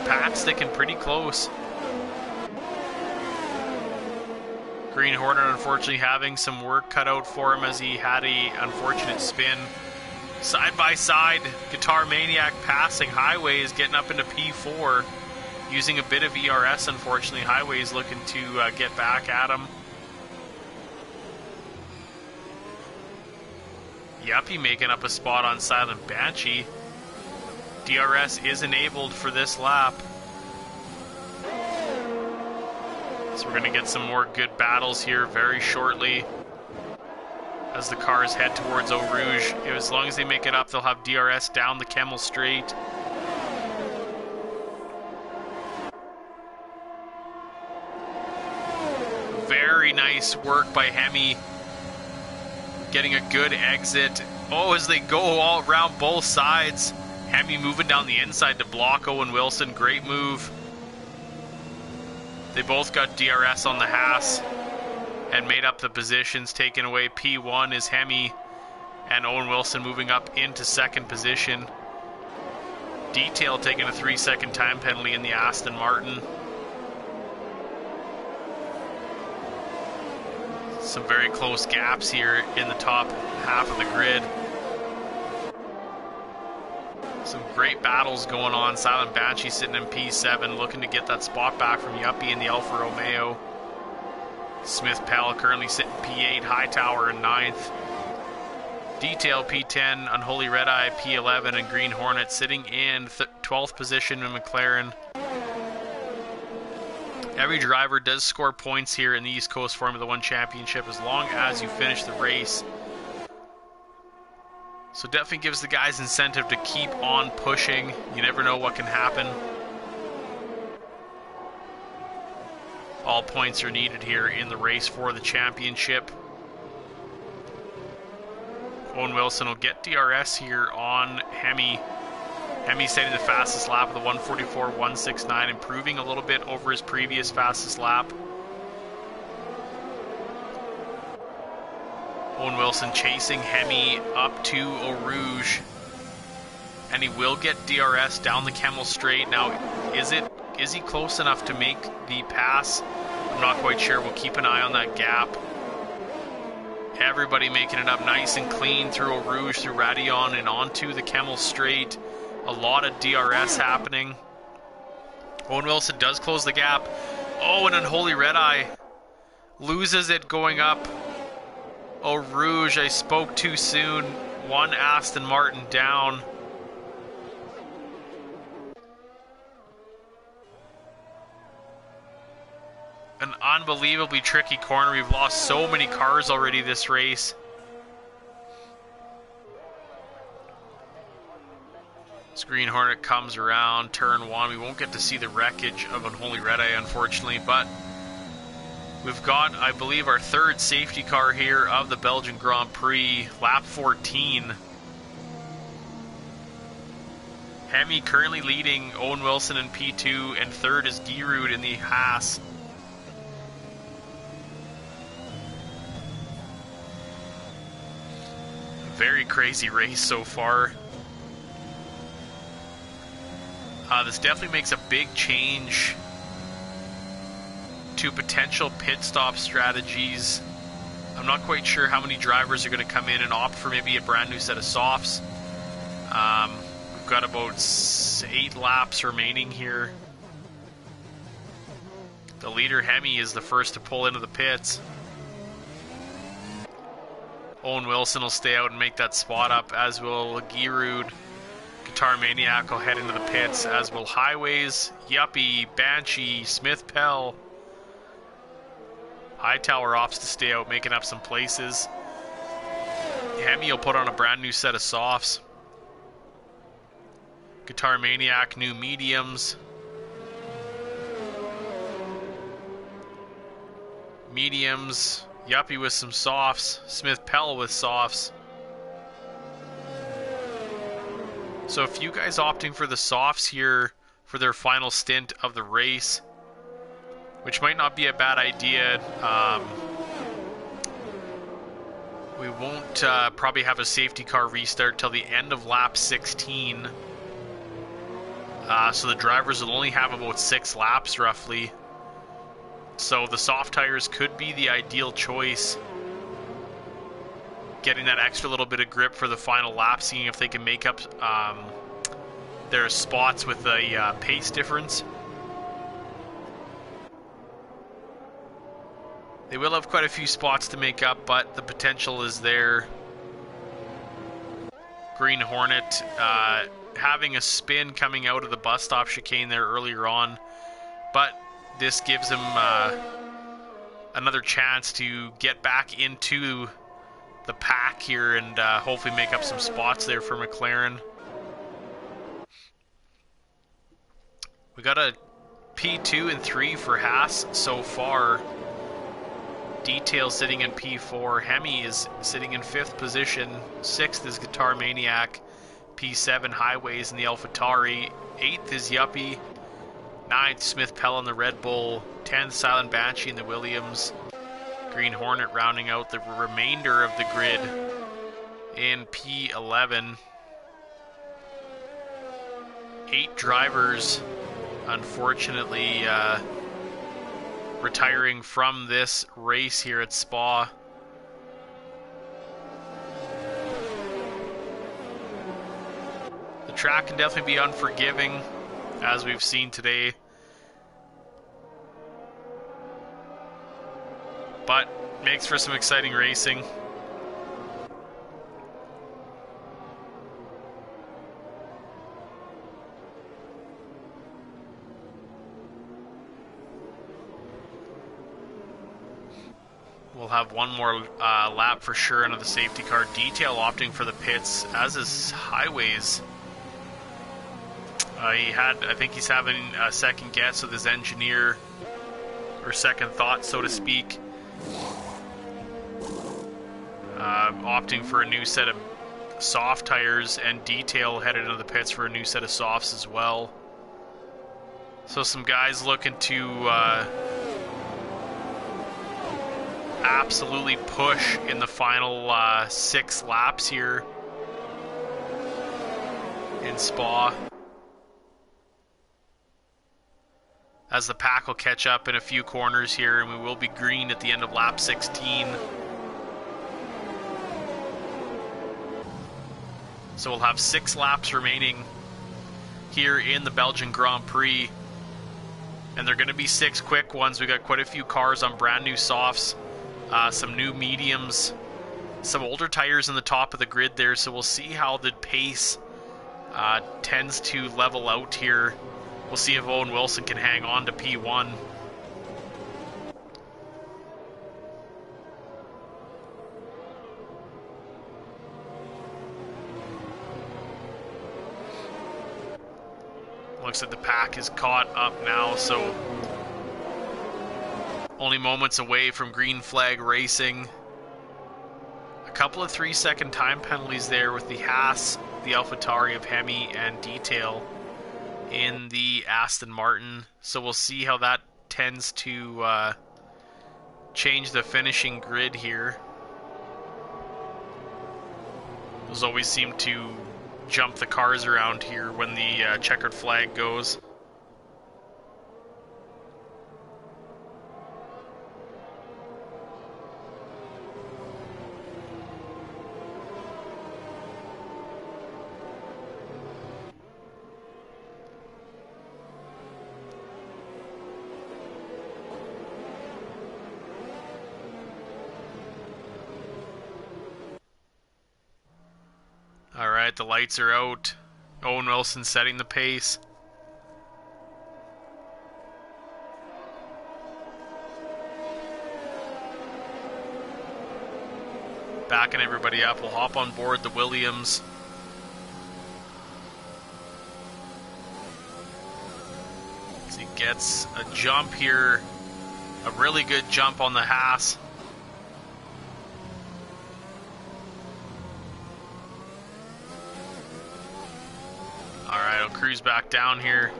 Pack sticking pretty close. Green Hornet unfortunately having some work cut out for him as he had a unfortunate spin. Side by side, Guitar Maniac passing Highways, getting up into P4, using a bit of ERS unfortunately. Highways looking to get back at him. Yuppie making up a spot on Silent Banshee. DRS is enabled for this lap. So we're going to get some more good battles here very shortly as the cars head towards Eau Rouge. As long as they make it up, they'll have DRS down the Kemmel Straight. Very nice work by Hemi. Getting a good exit. Oh, as they go all around both sides. Hemi moving down the inside to block Owen Wilson. Great move. They both got DRS on the Haas and made up the positions. Taking away P1 is Hemi, and Owen Wilson moving up into second position. Detail taking a 3-second time penalty in the Aston Martin. Some very close gaps here in the top half of the grid. Some great battles going on. Silent Banshee sitting in P7, looking to get that spot back from Yuppie in the Alfa Romeo. Smith Pell currently sitting P8, Hightower in 9th. Detail P10, Unholy Red Eye P11, and Green Hornet sitting in 12th position in McLaren. Every driver does score points here in the East Coast Formula 1 Championship as long as you finish the race. So definitely gives the guys incentive to keep on pushing. You never know what can happen. All points are needed here in the race for the championship. Owen Wilson will get DRS here on Hemi. Hemi setting the fastest lap of the 1:44.169, improving a little bit over his previous fastest lap. Owen Wilson chasing Hemi up to Eau Rouge, and he will get DRS down the Kemmel Straight. Now, is he close enough to make the pass? I'm not quite sure. We'll keep an eye on that gap. Everybody making it up nice and clean through Eau Rouge, through Radillon, and onto the Kemmel Straight. A lot of DRS happening. Owen Wilson does close the gap. Oh, an Unholy Red Eye loses it going up Eau Rouge. I spoke too soon. One Aston Martin down. An unbelievably tricky corner. We've lost so many cars already this race. This Green Hornet comes around turn 1. We won't get to see the wreckage of Unholy Red Eye, unfortunately, but we've got, I believe, our third safety car here of the Belgian Grand Prix, lap 14. Hemi currently leading Owen Wilson in P2, and third is Giroud in the Haas. Very crazy race so far. This definitely makes a big change to potential pit stop strategies. I'm not quite sure how many drivers are going to come in and opt for maybe a brand new set of softs. We've got about 8 laps remaining here. The leader, Hemi, is the first to pull into the pits. Owen Wilson will stay out and make that spot up, as will Giroud. Guitar Maniac will head into the pits, as will Highways, Yuppie, Banshee, Smith Pell. Hightower opts to stay out, making up some places. Hemi will put on a brand new set of softs. Guitar Maniac, new mediums. Mediums. Yuppie with some softs. Smith Pell with softs. So a few guys opting for the softs here for their final stint of the race, which might not be a bad idea. We won't probably have a safety car restart till the end of lap 16. So the drivers will only have about 6 laps roughly. So the soft tires could be the ideal choice. Getting that extra little bit of grip for the final lap, seeing if they can make up their spots with the pace difference. They will have quite a few spots to make up, but the potential is there. Green Hornet having a spin coming out of the bus stop chicane there earlier on, but this gives him another chance to get back into the pack here and hopefully make up some spots there for McLaren. We got a P2 and 3 for Haas so far. Detail sitting in P4. Hemi is sitting in 5th position. 6th is Guitar Maniac. P7 Highways in the AlphaTauri. 8th is Yuppie. 9th Smith Pell in the Red Bull. 10th Silent Banshee in the Williams. Green Hornet rounding out the remainder of the grid in P11. 8 drivers, unfortunately, retiring from this race here at Spa. The track can definitely be unforgiving, as we've seen today. But makes for some exciting racing. We'll have one more lap for sure into the safety car. Detail opting for the pits, as is Highways. I think he's having a second guess with his engineer, or second thought, so to speak. Opting for a new set of soft tires, and Detail headed into the pits for a new set of softs as well. So some guys looking to absolutely push in the final 6 laps here in Spa, as the pack will catch up in a few corners here, and we will be green at the end of lap 16. So we'll have 6 laps remaining here in the Belgian Grand Prix, and they're going to be 6 quick ones. We got quite a few cars on brand new softs, some new mediums, some older tires in the top of the grid there, so we'll see how the pace tends to level out here. We'll see if Owen Wilson can hang on to P1. Looks like the pack is caught up now, so only moments away from green flag racing. A couple of 3-second time penalties there with the Haas, the AlphaTauri of Hemi, and Detail in the Aston Martin. So we'll see how that tends to change the finishing grid here. Those always seem to jump the cars around here when the checkered flag goes. Alright, the lights are out. Owen Wilson setting the pace. Backing everybody up. We'll hop on board the Williams. As he gets a jump here. A really good jump on the Haas. Alright, I'll cruise back down here.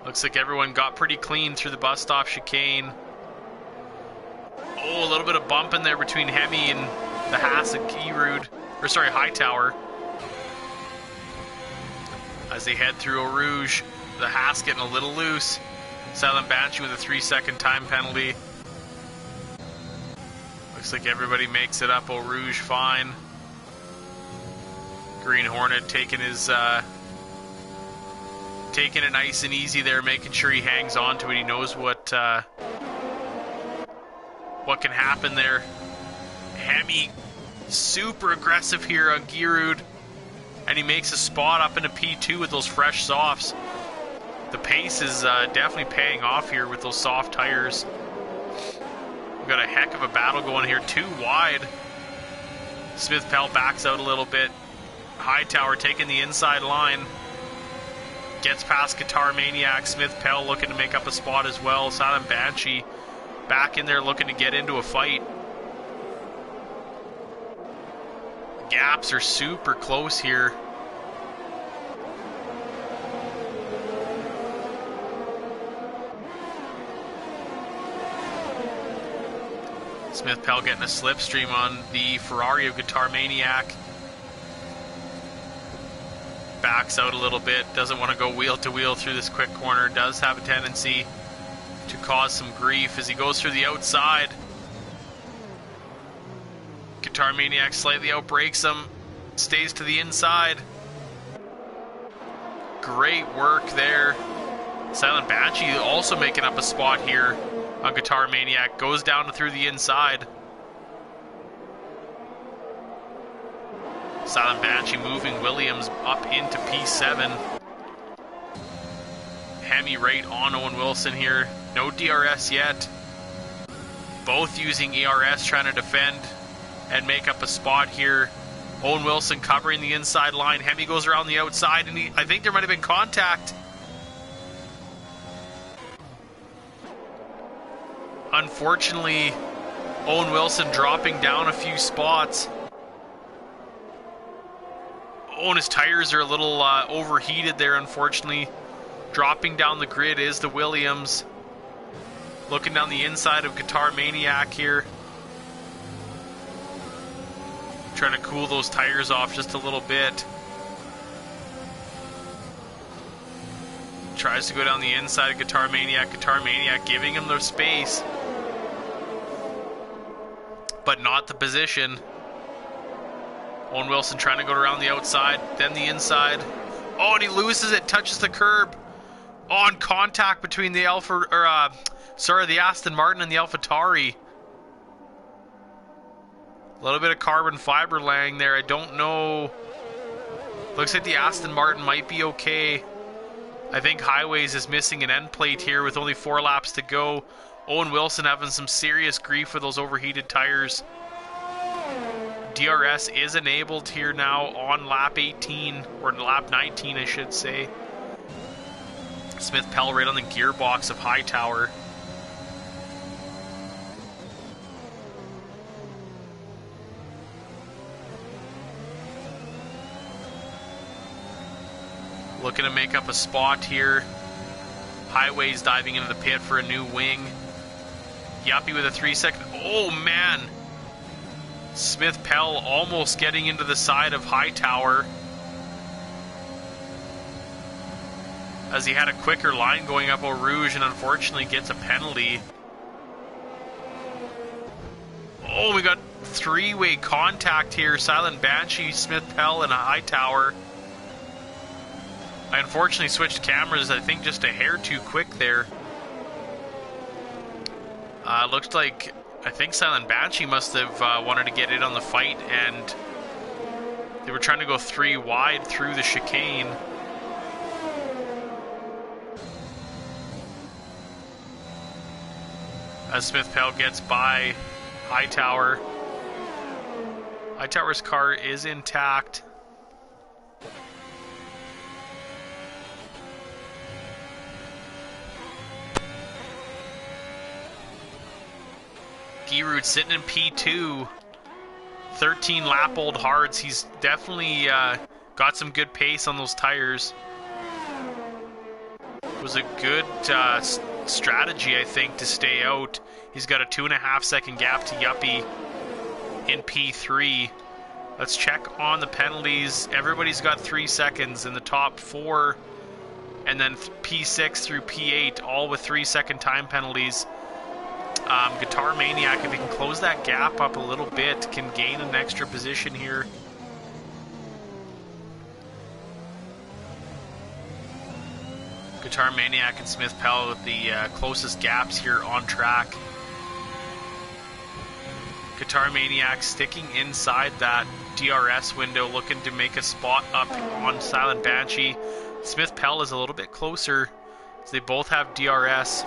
Looks like everyone got pretty clean through the bus stop chicane. Oh, a little bit of bump in there between Hemi and the Haas and Giroud. Or sorry, Hightower. As they head through Eau Rouge, the Haas getting a little loose. Silent Banshee with a 3-second time penalty. Looks like everybody makes it up Eau Rouge fine. Green Hornet taking his taking it nice and easy there, making sure he hangs on to it. He knows what can happen there. Hemi super aggressive here on Giroud, and he makes a spot up into P2 with those fresh softs. The pace is definitely paying off here with those soft tires. We've got a heck of a battle going here. Too wide. Smith Pell backs out a little bit. Hightower taking the inside line. Gets past Guitar Maniac. Smith Pell looking to make up a spot as well. Silent Banshee back in there looking to get into a fight. Gaps are super close here. Smith Pell getting a slipstream on the Ferrari of Guitar Maniac. Backs out a little bit, doesn't want to go wheel to wheel through this quick corner, does have a tendency to cause some grief as he goes through the outside. Guitar Maniac slightly outbrakes him, stays to the inside. Great work there. Silent Banshee also making up a spot here on Guitar Maniac, goes down to through the inside. Silent Banshee moving Williams up into P7. Hemi right on Owen Wilson here. No DRS yet. Both using ERS trying to defend and make up a spot here. Owen Wilson covering the inside line. Hemi goes around the outside, and I think there might have been contact. Unfortunately, Owen Wilson dropping down a few spots. Oh, and his tires are a little overheated there, unfortunately. Dropping down the grid is the Williams. Looking down the inside of Guitar Maniac here. Trying to cool those tires off just a little bit. Tries to go down the inside of Guitar Maniac. Guitar Maniac giving him the space, but not the position. Owen Wilson trying to go around the outside, then the inside. Oh, and he loses it, touches the curb. On contact between the the Aston Martin and the AlphaTauri. A little bit of carbon fiber laying there. I don't know. Looks like the Aston Martin might be okay. I think Highways is missing an end plate here with only 4 laps to go. Owen Wilson having some serious grief with those overheated tires. DRS is enabled here now on lap 18, or lap 19 I should say. Smith Pell right on the gearbox of Hightower. Looking to make up a spot here. Highways diving into the pit for a new wing. Yuppie with a 3-second. Oh man! Smith Pell almost getting into the side of Hightower, as he had a quicker line going up Eau Rouge and unfortunately gets a penalty. Oh, we got 3-way contact here. Silent Banshee, Smith Pell, and a Hightower. I unfortunately switched cameras, I think just a hair too quick there. Looks like I think Silent Banshee must have wanted to get in on the fight, and they were trying to go 3 wide through the chicane. As Smith Pell gets by Hightower. Hightower's car is intact. Giroud sitting in P2. 13 lap old hards. He's definitely got some good pace on those tires. It was a good strategy, I think, to stay out. He's got a 2.5 second gap to Yuppie in P3. Let's check on the penalties. Everybody's got 3 seconds in the top 4, and then P6 through P8, all with 3-second time penalties. Guitar Maniac, if he can close that gap up a little bit, can gain an extra position here. Guitar Maniac and Smith Pell with the closest gaps here on track. Guitar Maniac sticking inside that DRS window, looking to make a spot up on Silent Banshee. Smith Pell is a little bit closer, so they both have DRS.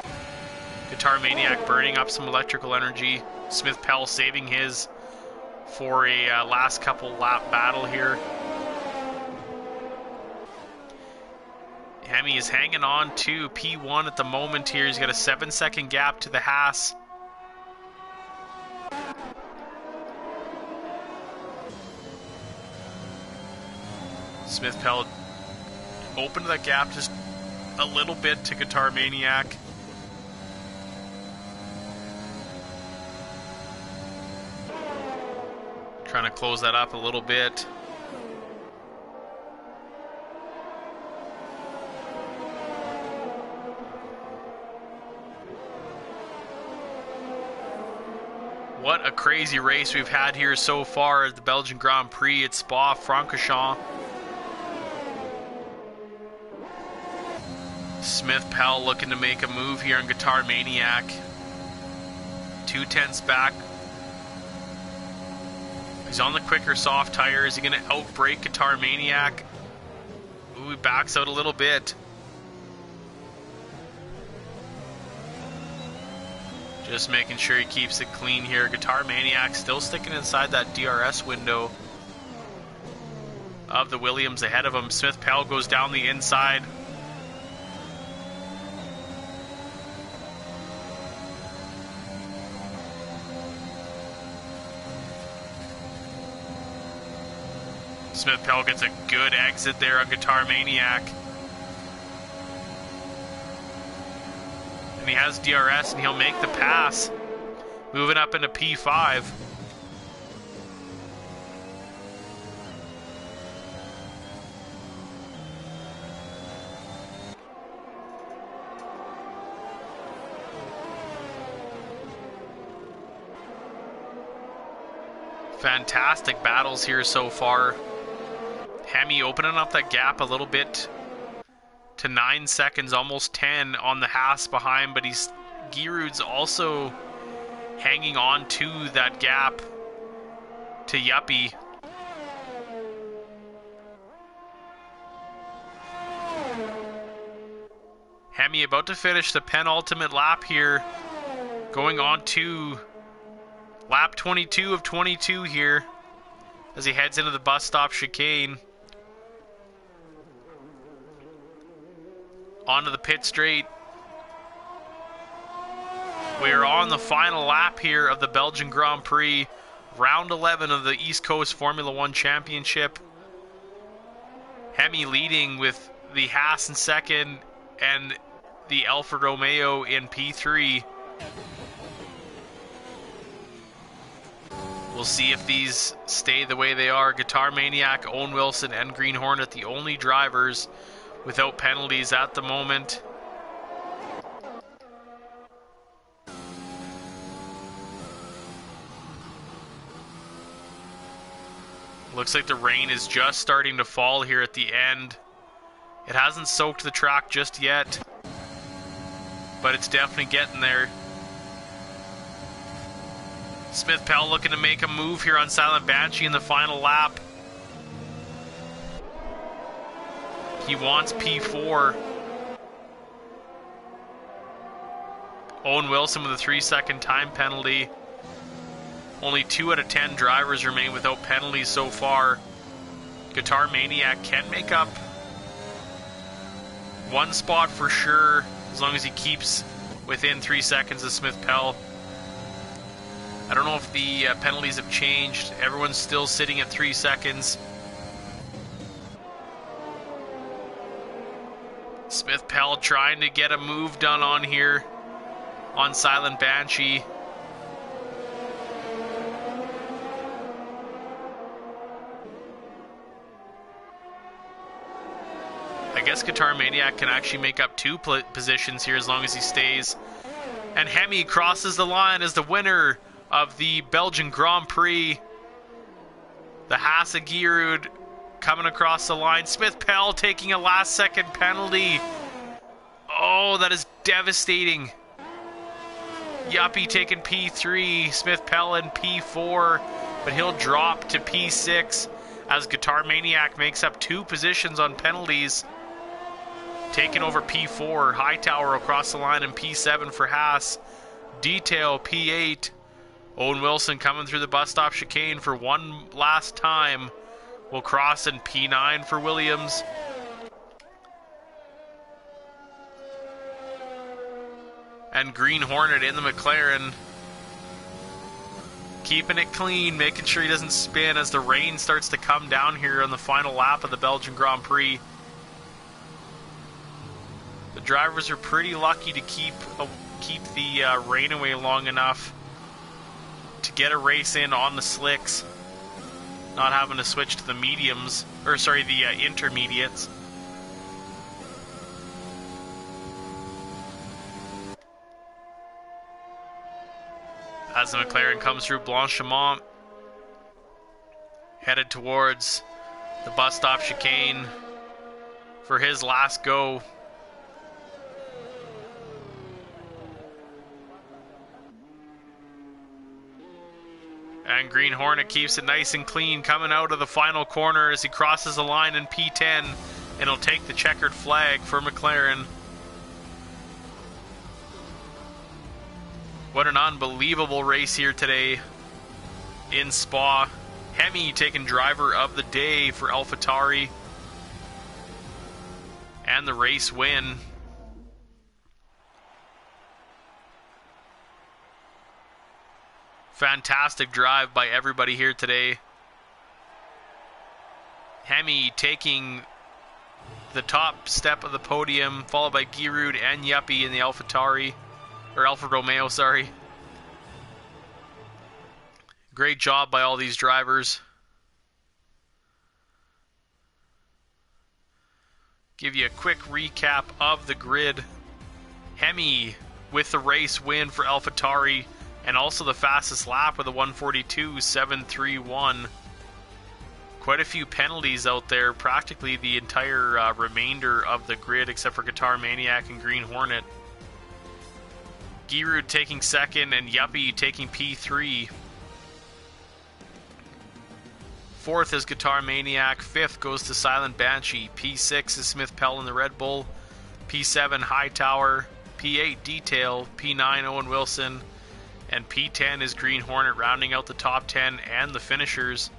Guitar Maniac burning up some electrical energy. Smith Pell saving his for a last couple lap battle here. Hemi is hanging on to P1 at the moment here. He's got a 7-second gap to the Haas. Smith Pell opened that gap just a little bit to Guitar Maniac. Trying to close that up a little bit. What a crazy race we've had here so far at the Belgian Grand Prix at Spa-Francorchamps. Smith Pell looking to make a move here on Guitar Maniac. 2/10 back. He's on the quicker soft tire. Is he going to outbrake Guitar Maniac? Ooh, he backs out a little bit. Just making sure he keeps it clean here. Guitar Maniac still sticking inside that DRS window of the Williams ahead of him. Smith Pell goes down the inside. Smith Pell gets a good exit there on Guitar Maniac. And he has DRS and he'll make the pass. Moving up into P5. Fantastic battles here so far. Hemi opening up that gap a little bit to 9 seconds, almost 10 on the Haas behind, but Giroud's also hanging on to that gap to Yuppie. Hemi about to finish the penultimate lap here, going on to lap 22 of 22 here as he heads into the bus stop chicane. Onto the pit straight. We are on the final lap here of the Belgian Grand Prix, round 11 of the East Coast Formula 1 Championship. Hemi leading with the Haas in second and the Alfa Romeo in P3. We'll see if these stay the way they are. Guitar Maniac, Owen Wilson, and Green Hornet, the only drivers without penalties at the moment. Looks like the rain is just starting to fall here at the end. It hasn't soaked the track just yet, but it's definitely getting there. Smith Pell looking to make a move here on Silent Banshee in the final lap. He wants P4. Owen Wilson with a 3-second time penalty. Only 2 out of 10 drivers remain without penalties so far. Guitar Maniac can make up one spot for sure, as long as he keeps within 3 seconds of Smith Pell. I don't know if the penalties have changed. Everyone's still sitting at 3 seconds. Smith Pell trying to get a move done on here on Silent Banshee. I guess Guitar Maniac can actually make up 2 positions here as long as he stays. And Hemi crosses the line as the winner of the Belgian Grand Prix. The Haas of Giroud coming across the line. Smith Pell taking a last-second penalty. Oh, that is devastating. Yuppie taking P3, Smith Pell in P4, but he'll drop to P6 as Guitar Maniac makes up 2 positions on penalties. Taking over P4, Hightower across the line in P7 for Haas. Detail P8. Owen Wilson coming through the bus stop chicane for one last time. Will cross in P9 for Williams. And Green Hornet in the McLaren. Keeping it clean, making sure he doesn't spin as the rain starts to come down here on the final lap of the Belgian Grand Prix. The drivers are pretty lucky to keep the rain away long enough to get a race in on the slicks, not having to switch to the mediums, or sorry, the intermediates. As the McLaren comes through Blanchimont, headed towards the bus stop chicane for his last go. And Green Hornet keeps it nice and clean coming out of the final corner as he crosses the line in P10, and he'll take the checkered flag for McLaren. What an unbelievable race here today in Spa. Hemi taking driver of the day for AlphaTauri. And the race win. Fantastic drive by everybody here today. Hemi taking the top step of the podium, followed by Giroud and Yuppie in the AlphaTauri, or Alfa Romeo, sorry. Great job by all these drivers. Give you a quick recap of the grid. Hemi with the race win for AlphaTauri, and also the fastest lap with a 1:42.731. Quite a few penalties out there, practically the entire remainder of the grid except for Guitar Maniac and Green Hornet. Giroud taking second and Yuppie taking P3. Fourth is Guitar Maniac. Fifth goes to Silent Banshee. P6 is Smith Pell in the Red Bull. P7 Hightower. P8 Detail. P9 Owen Wilson. And P10 is Green Hornet, rounding out the top 10 and the finishers.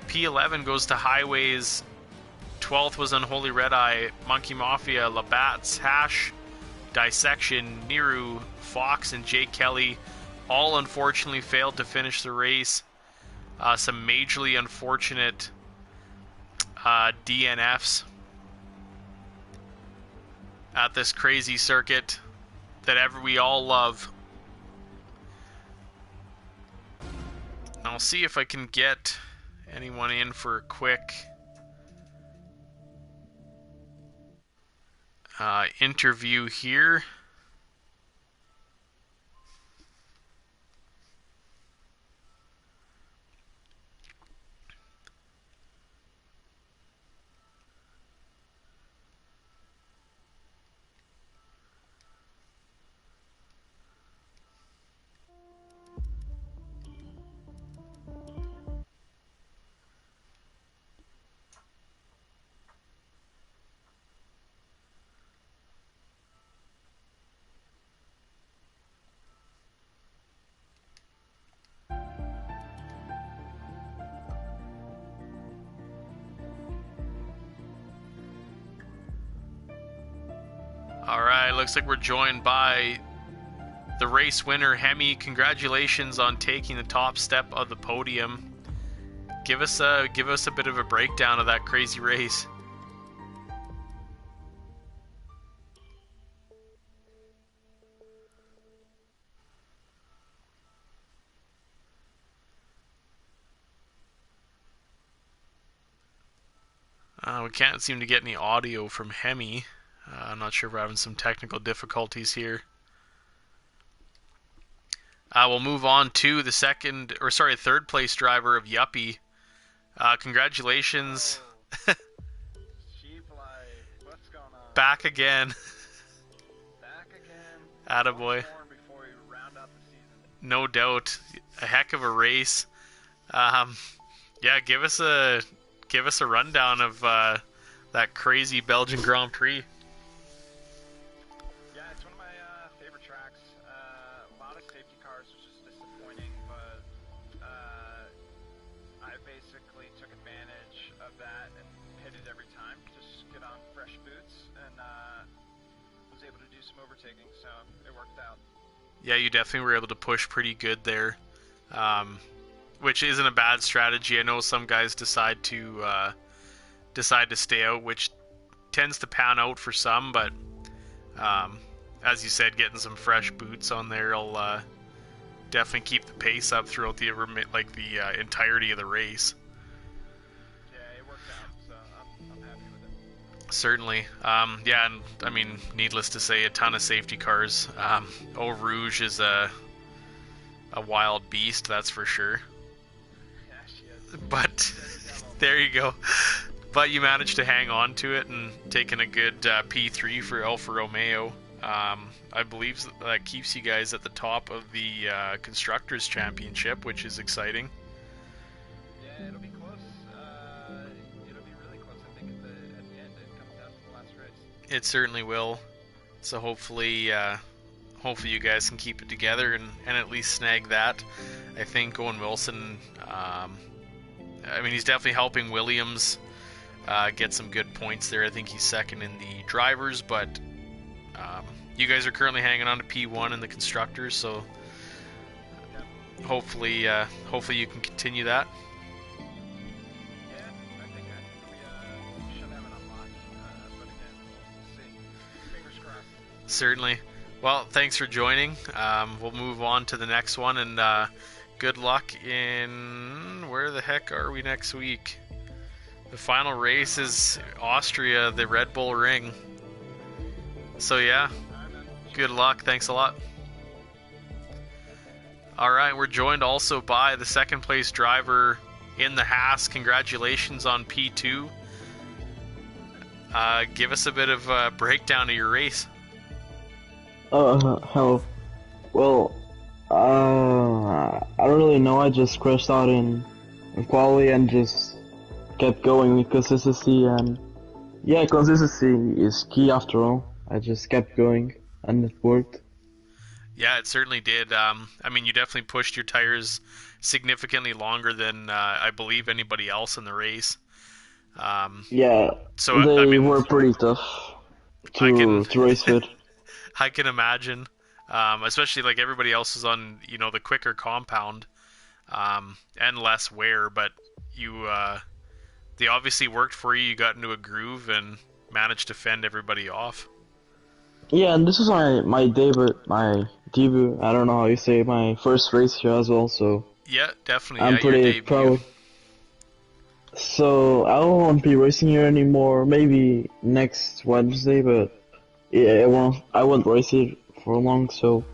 P11 goes to Highways. 12th was Unholy Red Eye, Monkey Mafia, Labatt's, Hash, Dissection, Niru, Fox, and Jake Kelly all unfortunately failed to finish the race. Some majorly unfortunate DNFs at this crazy circuit that we all love. I'll see if I can get anyone in for a quick interview here. Alright, looks like we're joined by the race winner, Hemi. Congratulations on taking the top step of the podium. Give us a bit of a breakdown of that crazy race. We can't seem to get any audio from Hemi. I'm not sure if we're having some technical difficulties here. We'll move on to the third place driver of Yuppie. Congratulations. Sheep life. What's going on? Back again. Back again. Attaboy. Before we round out the season. No doubt. A heck of a race. Yeah, give us a rundown of that crazy Belgian Grand Prix. Yeah, it's one of my favorite tracks. A lot of safety cars, which is disappointing, but I basically took advantage of that and hit it every time. Just get on fresh boots and was able to do some overtaking, so it worked out. Yeah, you definitely were able to push pretty good there, which isn't a bad strategy. I know some guys decide to stay out, which tends to pan out for some, but as you said, getting some fresh boots on there will definitely keep the pace up throughout the entirety of the race. Yeah, it worked out, so I'm happy with it. Certainly. Yeah, and I mean, needless to say, a ton of safety cars. Eau Rouge is a wild beast, that's for sure. Yeah, she is. But there you go. But you managed to hang on to it and taking a good P3 for Alfa Romeo. I believe that keeps you guys at the top of the Constructors' Championship, which is exciting. Yeah, it'll be close. It'll be really close. I think at the end it comes down to the last race. It certainly will. So hopefully you guys can keep it together and at least snag that. I think Owen Wilson, I mean, he's definitely helping Williams get some good points there. I think he's second in the drivers, but you guys are currently hanging on to P1 in the constructors, so hopefully you can continue that. Yeah, I think we should have it unlocked, but again, we'll see. Fingers crossed. Certainly. Well, thanks for joining. We'll move on to the next one, and good luck in... Where the heck are we next week? The final race is Austria, the Red Bull Ring. So yeah, good luck. Thanks a lot. Alright, we're joined also by the second place driver in the Haas. Congratulations on P2. Give us a bit of a breakdown of your race. Hello. Well, I don't really know. I just crashed out in quali and just kept going with consistency, and yeah, consistency is key after all. I just kept going and it worked. Yeah, it certainly did. I mean, you definitely pushed your tires significantly longer than I believe anybody else in the race. Yeah, so they I mean, were pretty tough to race with. I can imagine, especially like everybody else is on, you know, the quicker compound and less wear, but you they obviously worked for you. You got into a groove and managed to fend everybody off. Yeah, and this is my debut. I don't know how you say, my first race here as well. So yeah, definitely. I'm pretty proud. So I won't be racing here anymore. Maybe next Wednesday, but yeah, I won't race it for long. So,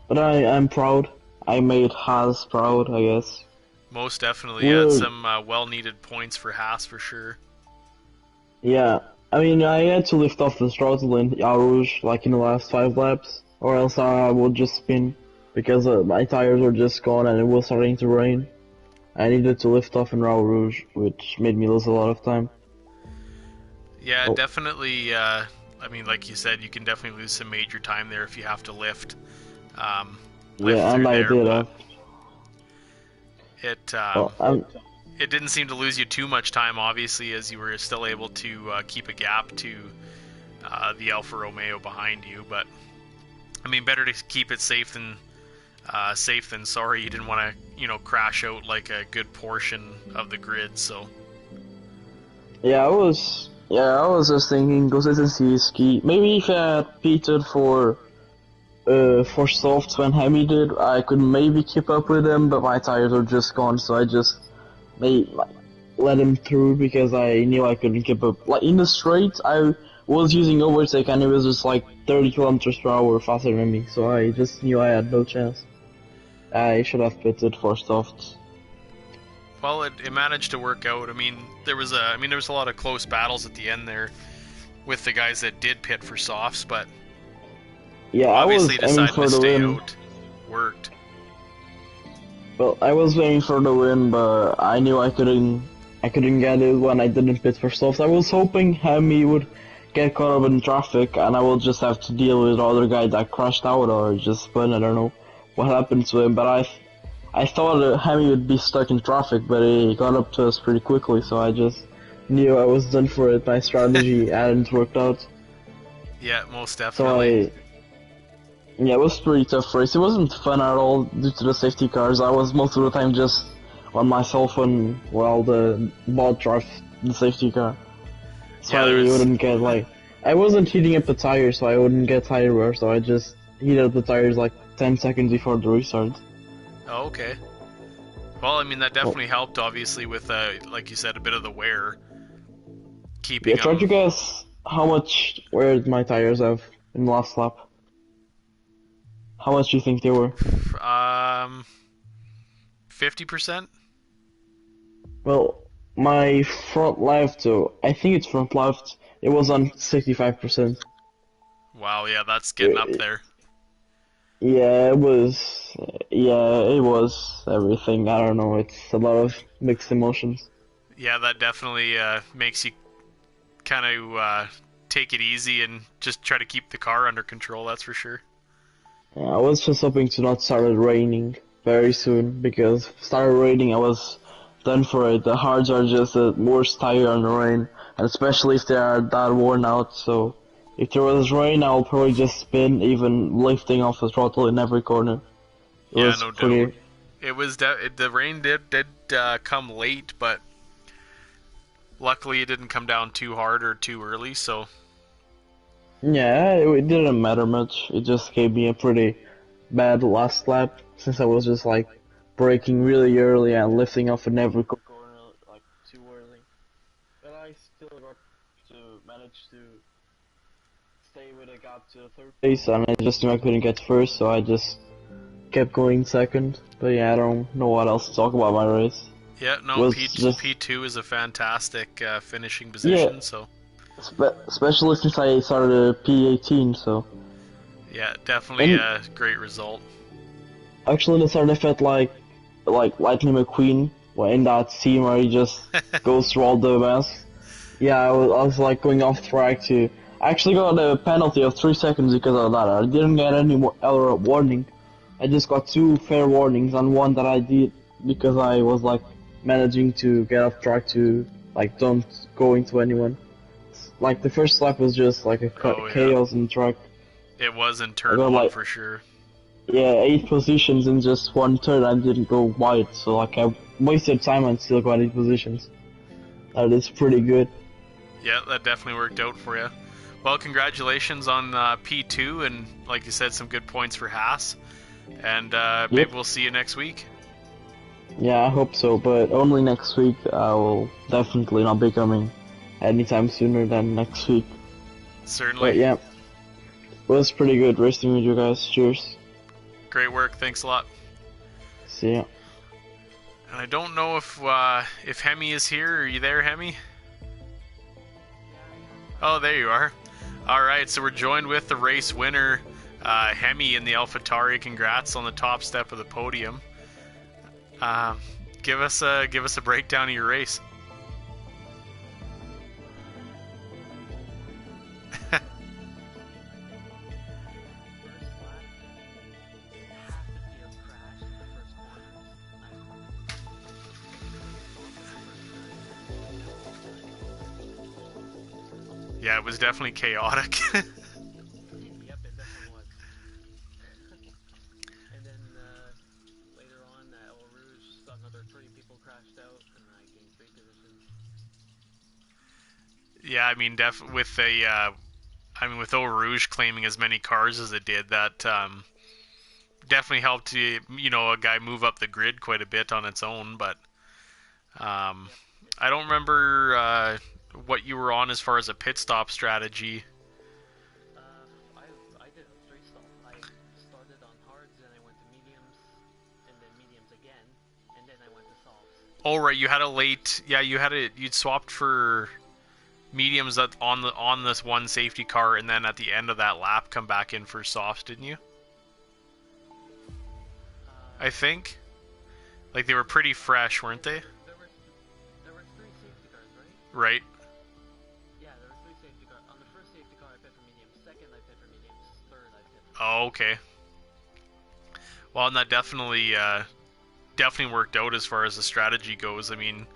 but I'm proud. I made Haas proud, I guess. Most definitely, yeah. Some well-needed points for Haas for sure. Yeah, I mean, I had to lift off the throttle in Eau Rouge like in the last 5 laps, or else I would just spin because my tires were just gone and it was starting to rain. I needed to lift off in Eau Rouge, which made me lose a lot of time. Yeah, definitely. I mean, like you said, you can definitely lose some major time there if you have to lift. Yeah, and I did. It didn't seem to lose you too much time, obviously, as you were still able to keep a gap to the Alfa Romeo behind you. But I mean, better to keep it safe than sorry. You didn't want to crash out like a good portion of the grid. So Yeah, I was just thinking, consistency is key. Maybe if I had pitted for softs when Hemi did, I could maybe keep up with him, but my tires were just gone, so I just let him through because I knew I couldn't keep up. Like in the straight, I was using overtake and it was just like 30 kilometers per hour faster than me, so I just knew I had no chance. I should have pitted for softs. well, it managed to work out. I mean, there was a lot of close battles at the end there with the guys that did pit for softs, but Yeah, obviously I was aiming deciding for to the stay win. out worked. Well, I was aiming for the win, but I knew I couldn't get it when I didn't pit for softs. I was hoping Hemi would get caught up in traffic, and I will just have to deal with the other guy that crashed out or just spun. I don't know what happened to him, but I thought Hemi would be stuck in traffic, but he got up to us pretty quickly, so I just knew I was done for it. My strategy hadn't worked out. Yeah, most So definitely. yeah, it was a pretty tough race. It wasn't fun at all due to the safety cars. I was most of the time just on my cell phone while the bot drove the safety car. So Yeah, there I was. wouldn't get I wasn't heating up the tires, so I wouldn't get tire wear, so I just heated up the tires like 10 seconds before the restart. Oh, okay. Well, I mean that Well, definitely helped, obviously, with like you said, a bit of the wear, yeah, keeping try to them. guess how much wear my tires have in the last lap. How much do you think they were? 50%. Well, my front left, so I think it's front left, it was on 65%. Wow, yeah, that's getting up there. Yeah, it was. Yeah, it was everything. I don't know. It's a lot of mixed emotions. Yeah, that definitely makes you kind of take it easy and just try to keep the car under control. That's for sure. Yeah, I was just hoping to not start it raining very soon because if it started raining, I was done for it. The hards are just the worst tire on the rain, and especially if they are that worn out. So if there was rain, I'll probably just spin, even lifting off the throttle in every corner. It Yeah, was no doubt. pretty. It was the rain did come late, but luckily it didn't come down too hard or too early. So Yeah, it didn't matter much. It just gave me a pretty bad last lap since I was just like braking really early and lifting off in every corner like too early. But I still got to manage to stay with a gap to the third place, and I just knew I couldn't get first, so I just kept going second. But yeah, I don't know what else to talk about my race. yeah, It no, was just P2 is a fantastic finishing yeah, position. So especially since I started a P18, so. yeah, definitely And a great result. actually, the start I felt like Lightning McQueen in that scene where he just goes through all the masks. Yeah, I was like going off track to. I actually got a penalty of 3 seconds because of that. I didn't get any more error warning. I just got two fair warnings and one that I did because I was like managing to get off track to like don't go into anyone. Like the first lap was just like a Oh yeah, chaos in track. it was in I turn got one like for sure. yeah, 8 positions in just one turn. I didn't go wide, so like I wasted time and still got 8 positions. That is pretty good. Yeah, that definitely worked out for you. Well, congratulations on P2, and like you said, some good points for Haas. And Yep. maybe we'll see you next week. Yeah, I hope so, but only next week. I will definitely not be coming anytime sooner than next week. Certainly. But yeah, it was pretty good racing with you guys. Cheers. Great work. Thanks a lot. See ya. And I don't know if Hemi is here. Are you there, Hemi? Oh, there you are. All right, so we're joined with the race winner, Hemi in the AlphaTauri. Congrats on the top step of the podium. Give us a breakdown of your race. Yeah, it was definitely chaotic. Yep, it definitely was. And then later on, at Eau Rouge, another 3 people crashed out, and I gained 3 positions. Yeah, I mean, with Eau Rouge claiming as many cars as it did, that definitely helped a guy move up the grid quite a bit on its own. But I don't remember what you were on as far as a pit stop strategy. I did a 3-stop. I started on hards, then I went to mediums, and then mediums again, and then I went to softs. Oh right, you had a late. Yeah, you'd swapped for mediums on this one safety car, and then at the end of that lap come back in for softs, didn't you? I think. Like they were pretty fresh, weren't they? There were 3 safety cars, right? Right. Yeah, there were 3 safety cars. On the first safety car, I pit for mediums. Second, I pit for mediums. Third, I pit for Oh, okay. Well, and that definitely worked out as far as the strategy goes. I mean,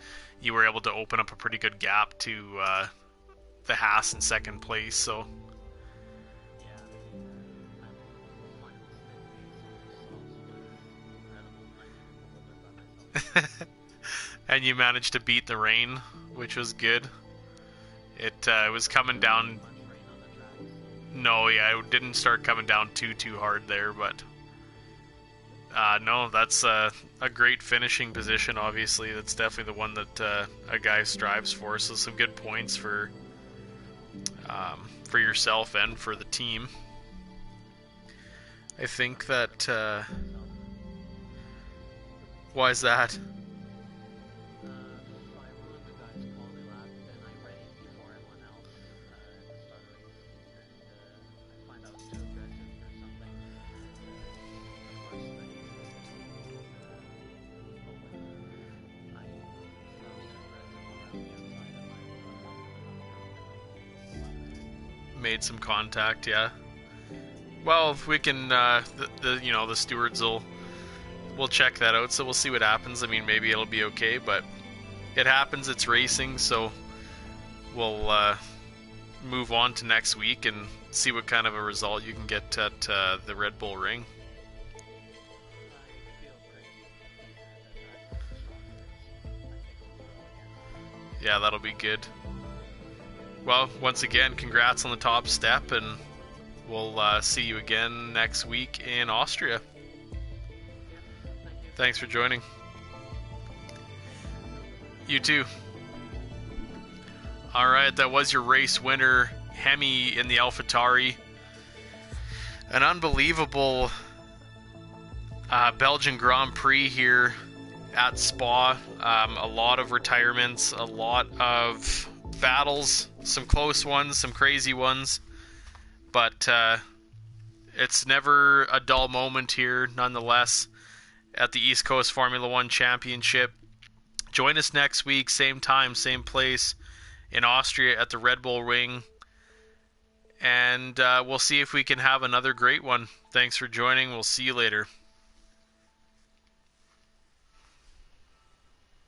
you were able to open up a pretty good gap to the Haas in second place, so. And you managed to beat the rain, which was good. It was coming down. No, yeah, it didn't start coming down too hard there, but no, that's a great finishing position. Obviously, that's definitely the one that a guy strives for. So some good points for yourself and for the team. I think that. Why is that? Made some contact, yeah. Well, if we can, the stewards we'll check that out. So we'll see what happens. I mean, maybe it'll be okay, but it happens. It's racing, so we'll move on to next week and see what kind of a result you can get at the Red Bull Ring. Yeah, that'll be good. Well, once again, congrats on the top step, and we'll see you again next week in Austria. Thanks for joining. You too. Alright, that was your race winner, Hemi in the AlphaTauri. An unbelievable Belgian Grand Prix here at Spa. A lot of retirements, a lot of battles, some close ones, some crazy ones, but it's never a dull moment here nonetheless at the East Coast Formula 1 Championship. Join us next week, same time, same place in Austria at the Red Bull Ring, and we'll see if we can have another great one. Thanks for joining. We'll see you later.